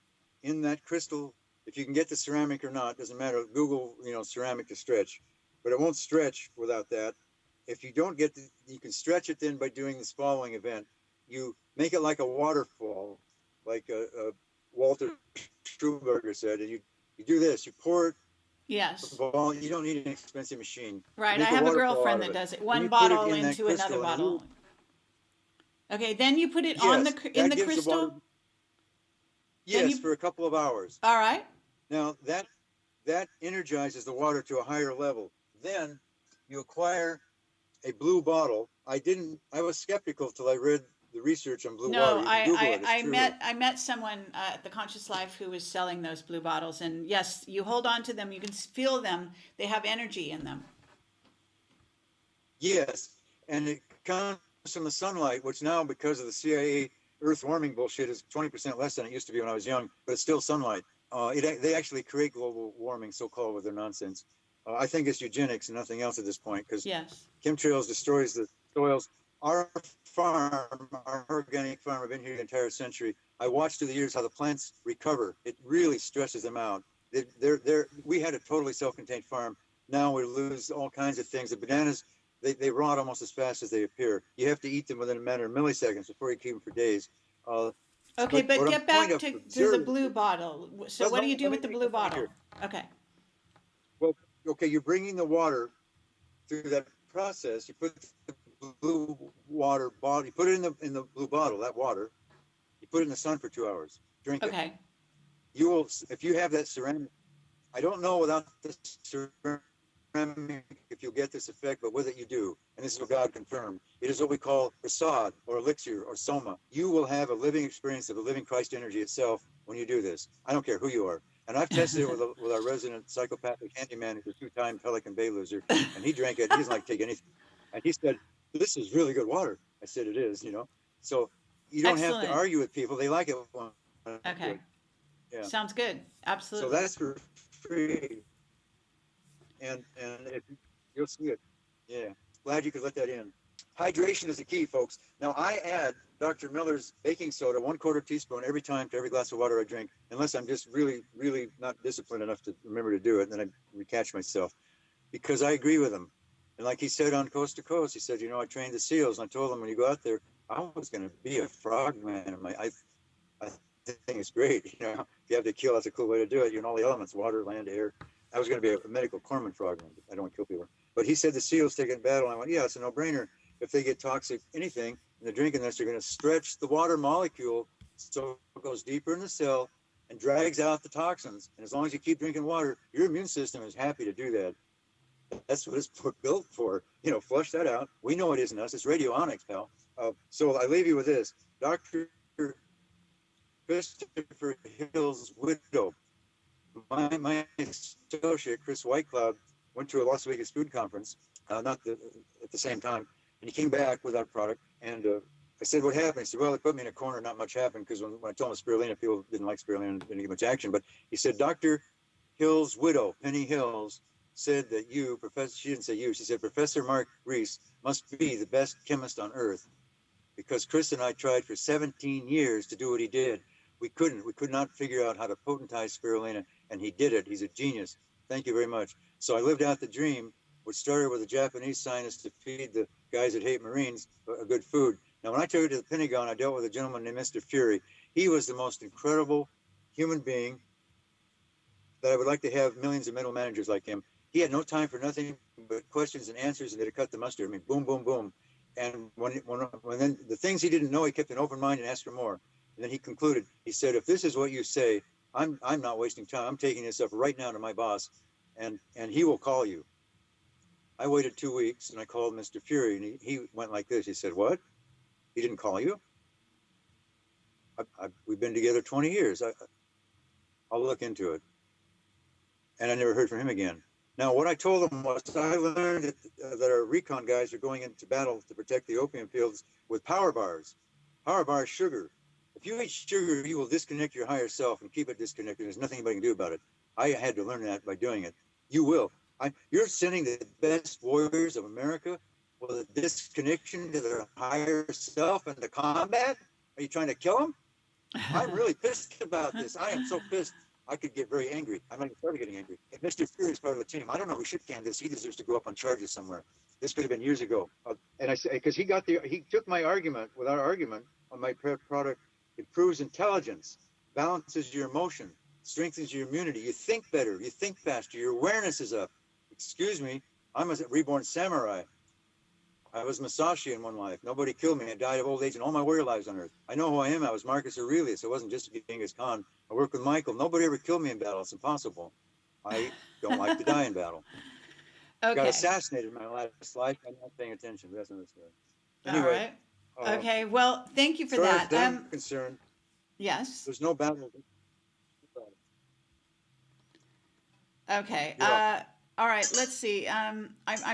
in that crystal. If you can get the ceramic or not, doesn't matter. Google, ceramic to stretch, but it won't stretch without that. If you don't get you can stretch it then by doing this following event. You make it like a waterfall, like Walter Struberger said, and you do this. You pour it. Yes. You don't need an expensive machine. Right. I have a girlfriend that does it. One bottle into another bottle. Okay. Then you put it on in the crystal. Yes, for a couple of hours. All right. Now that energizes the water to a higher level. Then you acquire a blue bottle. I was skeptical till I read the research on blue water. No, I met someone at the Conscious Life who was selling those blue bottles, and yes, you hold on to them, you can feel them, they have energy in them. Yes, and it comes from the sunlight, which now, because of the CIA earth warming bullshit, is 20% less than it used to be when I was young, but it's still sunlight. They actually create global warming, so-called, with their nonsense. I think it's eugenics and nothing else at this point, because chemtrails destroys the soils. Our farm, our organic farm, I've been here the entire century. I watched through the years how the plants recover. It really stresses them out. We had a totally self-contained farm. Now we lose all kinds of things. The bananas, they rot almost as fast as they appear. You have to eat them within a matter of milliseconds before you keep them for days. Okay, but get back to the blue bottle. So what do you do with the blue bottle? Okay. Well, okay, you're bringing the water through that process. You put the blue water bottle, you put it in the blue bottle, that water, you put it in the sun for 2 hours. Drink it. Okay. You will, if you have that ceramic, I don't know without the ceramic if you'll get this effect, but with it you do. And this is what God confirmed. It is what we call prasad or elixir or soma. You will have a living experience of the living Christ energy itself when you do this. I don't care who you are. And I've tested it with our resident psychopathic handyman, who's a 2-time Pelican Bay loser, and he drank it. He doesn't like to take anything. And he said, "This is really good water." I said, "It is, So you don't have to argue with people. They like it. Okay. Yeah. Sounds good. Absolutely. So that's for free. And if you'll see it. Yeah. Glad you could let that in. Hydration is the key, folks. Now I add Dr. Miller's baking soda, 1/4 teaspoon every time to every glass of water I drink, unless I'm just really, really not disciplined enough to remember to do it. And then I catch myself, because I agree with him. And like he said on Coast to Coast, he said, I trained the SEALs, and I told them, when you go out there, I was going to be a frogman. I think it's great. If you have to kill, that's a cool way to do it. You're in all the elements, water, land, air. I was going to be a medical corpsman frogman. I don't want to kill people. But he said the SEALs take it in battle. And I went, yeah, it's a no-brainer. If they get toxic anything and they're drinking this, they're going to stretch the water molecule so it goes deeper in the cell and drags out the toxins. And as long as you keep drinking water, your immune system is happy to do that. That's what it's built for. Flush that out. We know it isn't us. It's radionics, pal. So I leave you with this. Dr. Christopher Hill's widow, my associate, Chris Whitecloud, went to a Las Vegas food conference, at the same time, and he came back with our product. And I said, "What happened?" He said, "Well, they put me in a corner, not much happened," because when I told him spirulina, people didn't like spirulina, didn't get much action. But he said, "Dr. Hill's widow, Penny Hills, said that you, Professor," she didn't say you, she said, "Professor Mark Reese must be the best chemist on earth, because Chris and I tried for 17 years to do what he did. We could not figure out how to potentize spirulina, and he did it. He's a genius. Thank you very much." So I lived out the dream, which started with a Japanese scientist to feed the guys that hate Marines a good food. Now, when I took it to the Pentagon, I dealt with a gentleman named Mr. Fury. He was the most incredible human being that I would like to have millions of middle managers like him. he had no time for nothing but questions and answers, and they'd cut the mustard. I mean, boom, boom, boom. And when then the things he didn't know, he kept an open mind and asked for more. And then he concluded, he said, if this is what you say, I'm not wasting time. I'm taking this up right now to my boss, and he will call you. I waited 2 weeks, and I called Mr. Fury, and he went like this. He said, what? He didn't call you? We've been together 20 years. I'll look into it. And I never heard from him again. Now, what I told him was, I learned that our recon guys are going into battle to protect the opium fields with power bars. Power bars, sugar. If you eat sugar, you will disconnect your higher self and keep it disconnected. There's nothing anybody can do about it. I had to learn that by doing it. You will. You're sending the best warriors of America with a disconnection to their higher self into combat? Are you trying to kill them? I'm really pissed about this. I am so pissed. I could get very angry. I'm not even started getting angry. If Mr. Fury is part of the team, I don't know who shit canned this. He deserves to go up on charges somewhere. This could have been years ago. And I say, because he took my argument with our argument on my product. Improves intelligence, balances your emotion, strengthens your immunity. You think better. You think faster. Your awareness is up. Excuse me. I'm a reborn samurai. I was Masashi in one life. Nobody killed me. I died of old age in all my warrior lives on Earth. I know who I am. I was Marcus Aurelius. I wasn't just Genghis Khan. I worked with Michael. Nobody ever killed me in battle. It's impossible. I don't like to die in battle. Okay. Got assassinated in my last life. I'm not paying attention. That's another story. Anyway. All right. Okay. Well, thank you for that. As far as I'm concerned, yes. There's no battle. Okay. Yeah. All right. Let's see. I'm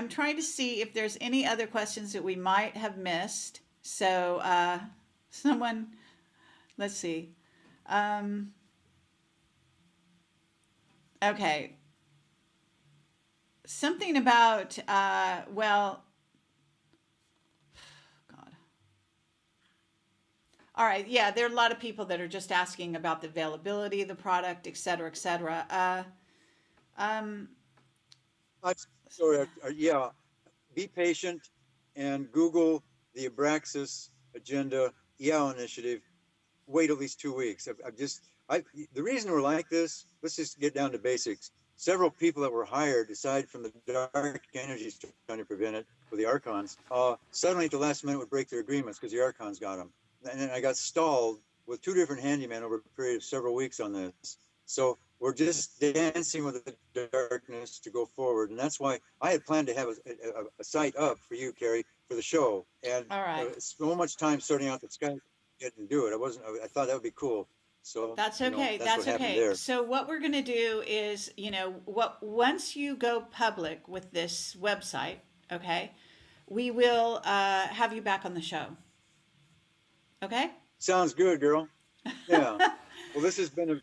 trying to see if there's any other questions that we might have missed. So, someone, let's see. Okay. Something about, well, God. All right. Yeah, there are a lot of people that are just asking about the availability of the product, et cetera, et cetera. Sorry, yeah, be patient and Google the Abraxas Agenda EO initiative. Wait at least 2 weeks. The reason we're like this, let's just get down to basics. Several people that were hired, aside from the dark energies trying to prevent it with the Archons, suddenly at the last minute would break their agreements because the Archons got them. And then I got stalled with 2 different handymen over a period of several weeks on this. So we're just dancing with the darkness to go forward. And that's why I had planned to have a site up for you, Carrie, for the show. And all right. So much time sorting out the Skype, didn't do it. I thought that would be cool. So that's okay. That's okay. So what we're going to do is, once you go public with this website, okay, we will have you back on the show. Okay? Sounds good, girl. Yeah. Well, this has been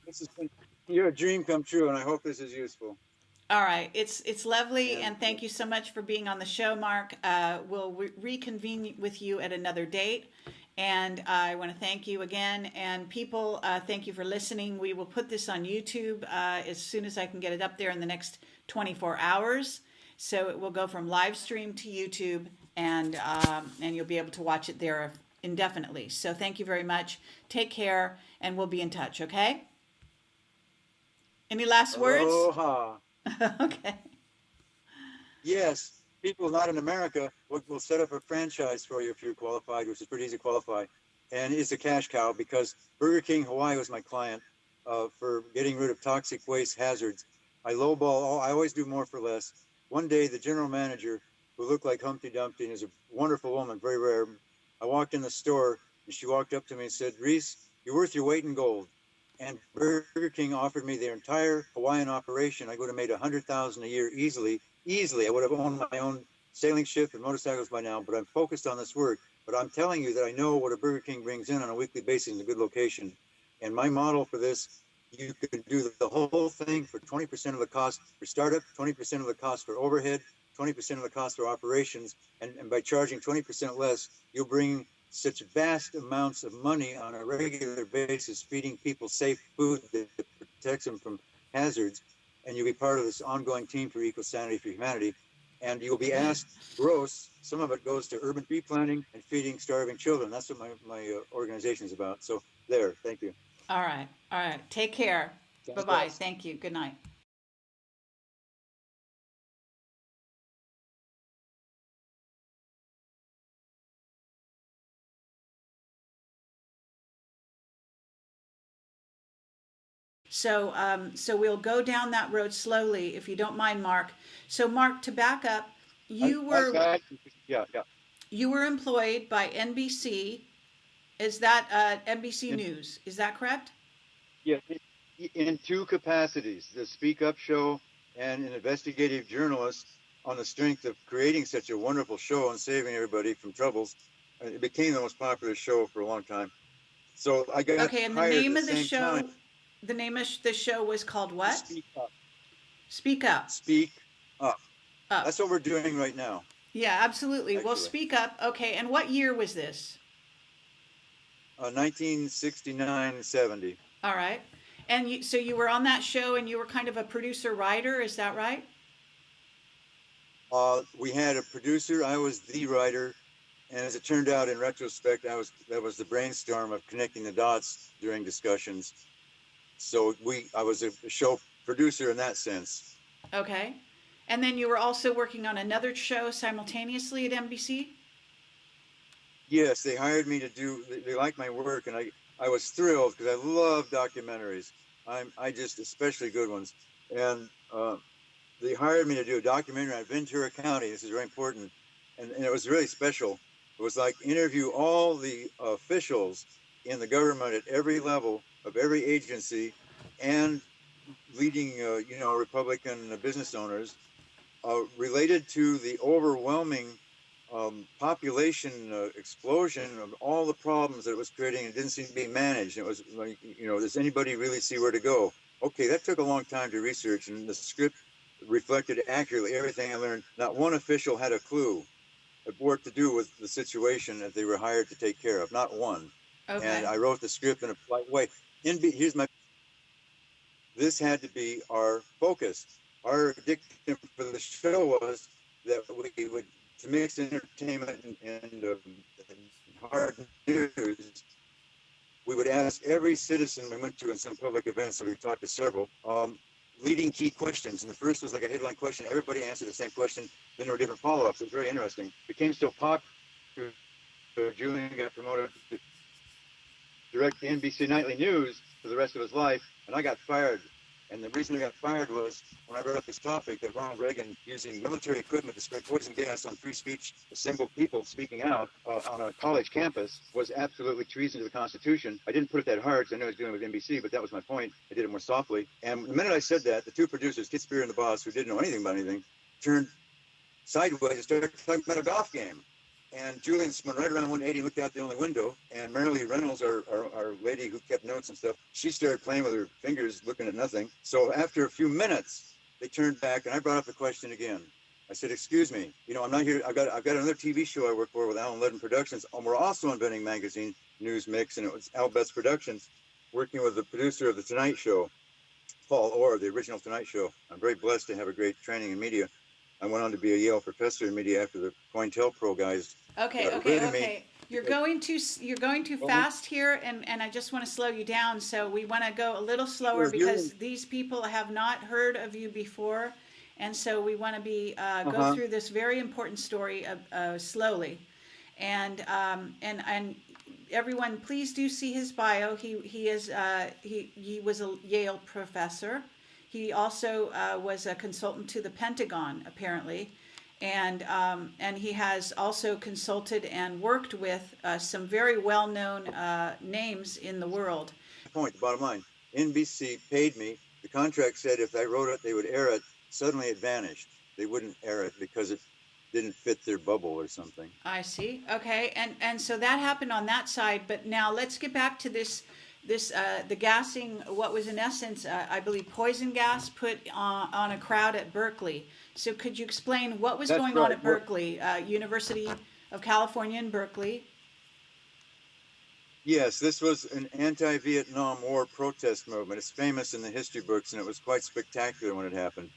you're a dream come true, and I hope this is useful. All right. It's lovely, and thank you so much for being on the show, Mark. We'll reconvene with you at another date. And I want to thank you again. And people, thank you for listening. We will put this on YouTube as soon as I can get it up there in the next 24 hours. So it will go from live stream to YouTube, and you'll be able to watch it there indefinitely. So thank you very much. Take care, and we'll be in touch, okay? Any last words? Aloha. Okay. Yes. People not in America will set up a franchise for you if you're qualified, which is pretty easy to qualify. And it's a cash cow because Burger King Hawaii was my client for getting rid of toxic waste hazards. I lowball, I always do more for less. One day, the general manager, who looked like Humpty Dumpty and is a wonderful woman, very rare, I walked in the store and she walked up to me and said, Reese, you're worth your weight in gold. And Burger King offered me their entire Hawaiian operation. I would have made $100,000 a year easily. I would have owned my own sailing ship and motorcycles by now, but I'm focused on this work. But I'm telling you that I know what a Burger King brings in on a weekly basis in a good location. And my model for this, you could do the whole thing for 20% of the cost for startup, 20% of the cost for overhead, 20% of the cost for operations. And by charging 20% less, you'll bring such vast amounts of money on a regular basis, feeding people safe food that protects them from hazards. And you'll be part of this ongoing team for equal sanity for humanity. And you'll be asked gross. Some of it goes to urban tree planting and feeding starving children. That's what my organization is about. So there, thank you. All right. Take care. Bye-bye. Thank you. Good night. So, so we'll go down that road slowly, if you don't mind, Mark. So, Mark, to back up, Yeah, yeah. you were employed by NBC. Is that NBC In, News? Is that correct? yeah, in two capacities: the Speak Up show and an investigative journalist. On the strength of creating such a wonderful show and saving everybody from troubles, it became the most popular show for a long time. So I got Okay, and the hired at name the of the same time. show, the name of the show was called what? Speak Up. Speak Up. Speak Up. Up. That's what we're doing right now. Yeah, absolutely. Well, Actually, Speak Up. Okay, and what year was this? 1969, 70. All right. And so you were on that show and you were kind of a producer writer, is that right? We had a producer. I was the writer, and as it turned out, in retrospect, that was the brainstorm of connecting the dots during discussions. So I was a show producer in that sense. Okay. And then you were also working on another show simultaneously at NBC? Yes, they hired me to do. They liked my work, and I was thrilled because I love documentaries. I just especially good ones, and they hired me to do a documentary on Ventura County. This is very important, and it was really special. It was like interview all the officials in the government at every level of every agency, and leading, Republican business owners, related to the overwhelming population explosion of all the problems that it was creating. It didn't seem to be managed. It was like, does anybody really see where to go? Okay, that took a long time to research, and the script reflected accurately everything I learned. Not one official had a clue of what to do with the situation that they were hired to take care of. Not one. Okay. And I wrote the script in a polite way. This had to be our focus. Our dictum for the show was that we would, to mix entertainment and hard news, we would ask every citizen we went to in some public events, so we talked to several, leading key questions. And the first was like a headline question. Everybody answered the same question. Then there were different follow-ups. It was very interesting. It became so popular, Julian got promoted to direct the NBC Nightly News for the rest of his life, and I got fired. And the reason I got fired was when I brought up this topic that Ronald Reagan using military equipment to spread poison gas on free speech, assembled people speaking out on a college campus was absolutely treason to the Constitution. I didn't put it that hard because I knew I was dealing with NBC, but that was my point. I did it more softly. And the minute I said that, the two producers, Kit Spear and the boss, who didn't know anything about anything, turned sideways and started talking about a golf game. And Julian spun right around 180, looked out the only window, and Marilee Reynolds, our lady who kept notes and stuff, she started playing with her fingers, looking at nothing. So after a few minutes, they turned back, and I brought up the question again. I said, "Excuse me, I'm not here. I've got another TV show I work for with Alan Ludden Productions, and we're also inventing magazine news mix, and it was Al Betts Productions, working with the producer of the Tonight Show, Paul Orr, the original Tonight Show. I'm very blessed to have a great training in media. I went on to be a Yale professor in media after the COINTELPRO guys. Okay. You're going too fast here, and I just want to slow you down. So we want to go a little slower because these people have not heard of you before, and so we want to go through this very important story slowly. And everyone, please do see his bio. He was a Yale professor. He also was a consultant to the Pentagon, apparently, and he has also consulted and worked with some very well-known names in the world. The bottom line, NBC paid me. The contract said if I wrote it, they would air it. Suddenly it vanished. They wouldn't air it because it didn't fit their bubble or something. I see. Okay, and so that happened on that side. But now let's get back to the gassing, what was in essence, I believe, poison gas put on a crowd at Berkeley. So could you explain what was going on at Berkeley, University of California in Berkeley? Yes, this was an anti-Vietnam War protest movement. It's famous in the history books, and it was quite spectacular when it happened.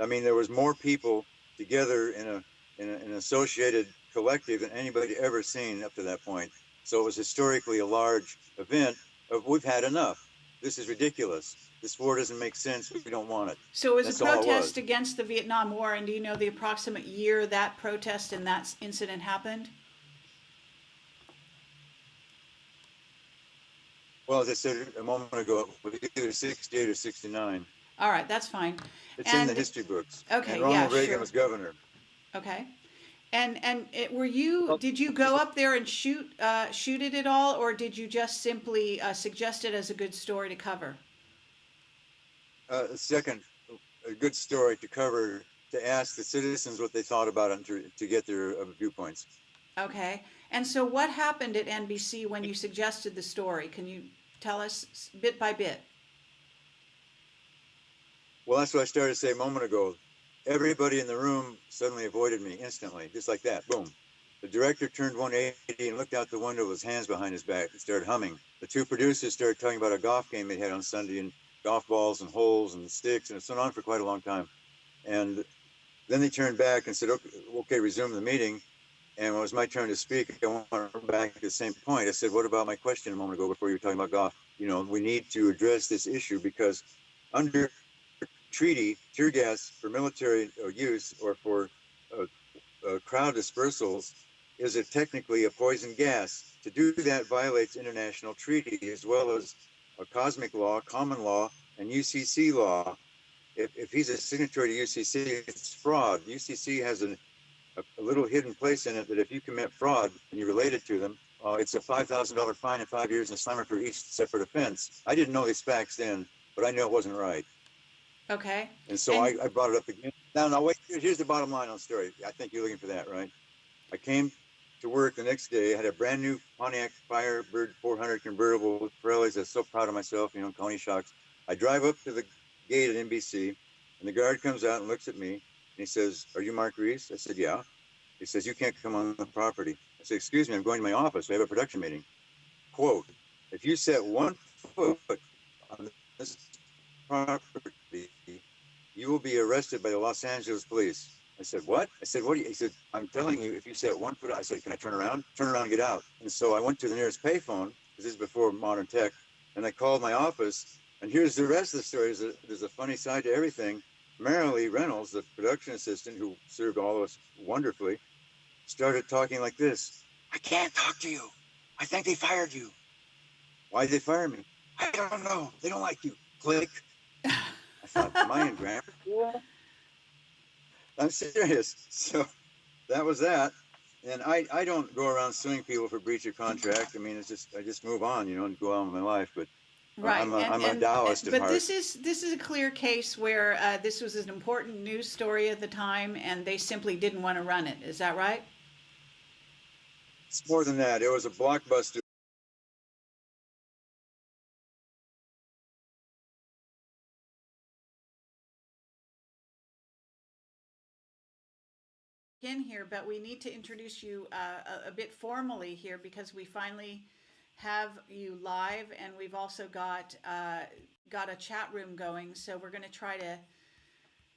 I mean, there was more people together in an associated collective than anybody ever seen up to that point. So it was historically a large event. We've had enough. This is ridiculous. This war doesn't make sense. We don't want it. So it was a protest against the Vietnam War, and do you know the approximate year that protest and that incident happened? Well, as I said a moment ago, it was either 68 or 69. All right, that's fine. It's in the And history books. okay, And yeah, Ronald Reagan sure. was governor. Okay. And were you? Well, Did you go up there and shoot it at all, or did you just simply suggest it as a good story to cover? second, a good story to cover, to ask the citizens what they thought about it and to get their viewpoints. Okay. And so, what happened at NBC when you suggested the story? Can you tell us bit by bit? Well, that's what I started to say a moment ago. Everybody in the room suddenly avoided me instantly, just like that. Boom. The director turned 180 and looked out the window with his hands behind his back and started humming. The two producers started talking about a golf game they had on Sunday and golf balls and holes and sticks, and it's went on for quite a long time. And then they turned back and said, okay, resume the meeting. And when it was my turn to speak, I went back to the same point. I said, what about my question a moment ago before you were talking about golf? You know, we need to address this issue because under treaty, tear gas for military use or for crowd dispersals is technically a poison gas. To do that violates international treaty as well as cosmic law, common law, and UCC law. If he's a signatory to UCC, it's fraud. UCC has a little hidden place in it that if you commit fraud and you relate it to them, it's a $5,000 fine and 5 years in a slammer for each separate offense. I didn't know these facts then, but I knew it wasn't right. Okay. And so I brought it up again. Now, wait, here's the bottom line on the story. I think you're looking for that, right? I came to work the next day. I had a brand new Pontiac Firebird 400 convertible with Pirellis. I was so proud of myself, you know, Coney shocks. I drive up to the gate at NBC, and the guard comes out and looks at me, and he says, "Are you Mark Reese?" I said, "Yeah." He says, "You can't come on the property." I said, "Excuse me, I'm going to my office. We have a production meeting." Quote, "If you set 1 foot on this property, you will be arrested by the Los Angeles police." I said, "What?" I said, "What do you?" He said, "I'm telling you, if you set 1 foot," I said, "Can I turn around? Turn around and get out." And so I went to the nearest payphone, because this is before modern tech, and I called my office. And here's the rest of the story. There's a funny side to everything. Marilee Reynolds, the production assistant who served all of us wonderfully, started talking like this. "I can't talk to you. I think they fired you." "Why'd they fire me?" "I don't know. They don't like you." Click. I thought, am I in grammar? Yeah. I'm serious. So that was that. And I don't go around suing people for breach of contract. I mean, I just move on, you know, and go on with my life. But Right. I'm a Taoist at but heart. this is a clear case where this was an important news story at the time, and they simply didn't want to run it. Is that right? It's more than that. It was a blockbuster. In here, but we need to introduce you a bit formally here because we finally have you live, and we've also got a chat room going. So we're going to try to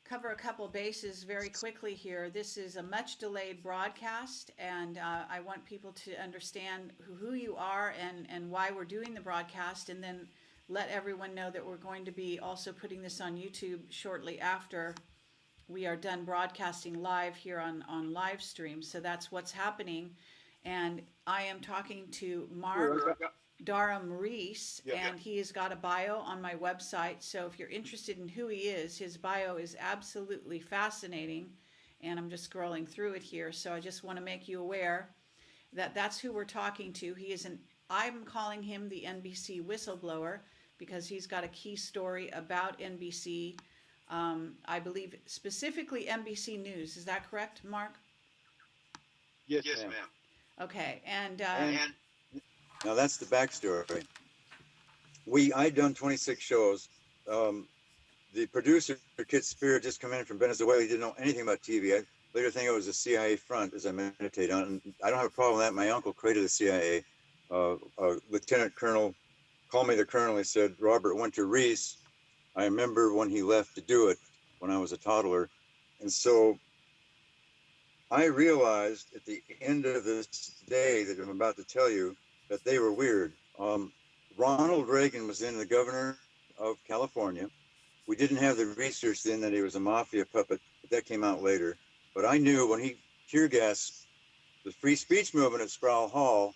cover a couple bases very quickly here. This is a much delayed broadcast, and I want people to understand who you are and why we're doing the broadcast, and then let everyone know that we're going to be also putting this on YouTube shortly after we are done broadcasting live here on live stream. So that's what's happening. And I am talking to Mark Dharm Reese, and he has got a bio on my website. So if you're interested in who he is, his bio is absolutely fascinating. And I'm just scrolling through it here. So I just want to make you aware that that's who we're talking to. I'm calling him the NBC Whistleblower because he's got a key story about NBC. I believe specifically NBC News. Is that correct, Mark? Yes, ma'am. Okay, and now that's the backstory. I'd done 26 shows. The producer, Kit Spear, just come in from Venezuela. He didn't know anything about TV. I later think it was a CIA front as I meditate on it. And I don't have a problem with that. My uncle created the CIA. Lieutenant Colonel called me the colonel. He said, "Robert went to Reese. I remember when he left to do it when I was a toddler." And so I realized at the end of this day that I'm about to tell you that they were weird. Ronald Reagan was then the governor of California. We didn't have the research then that he was a mafia puppet, but that came out later. But I knew when he tear gassed the free speech movement at Sproul Hall,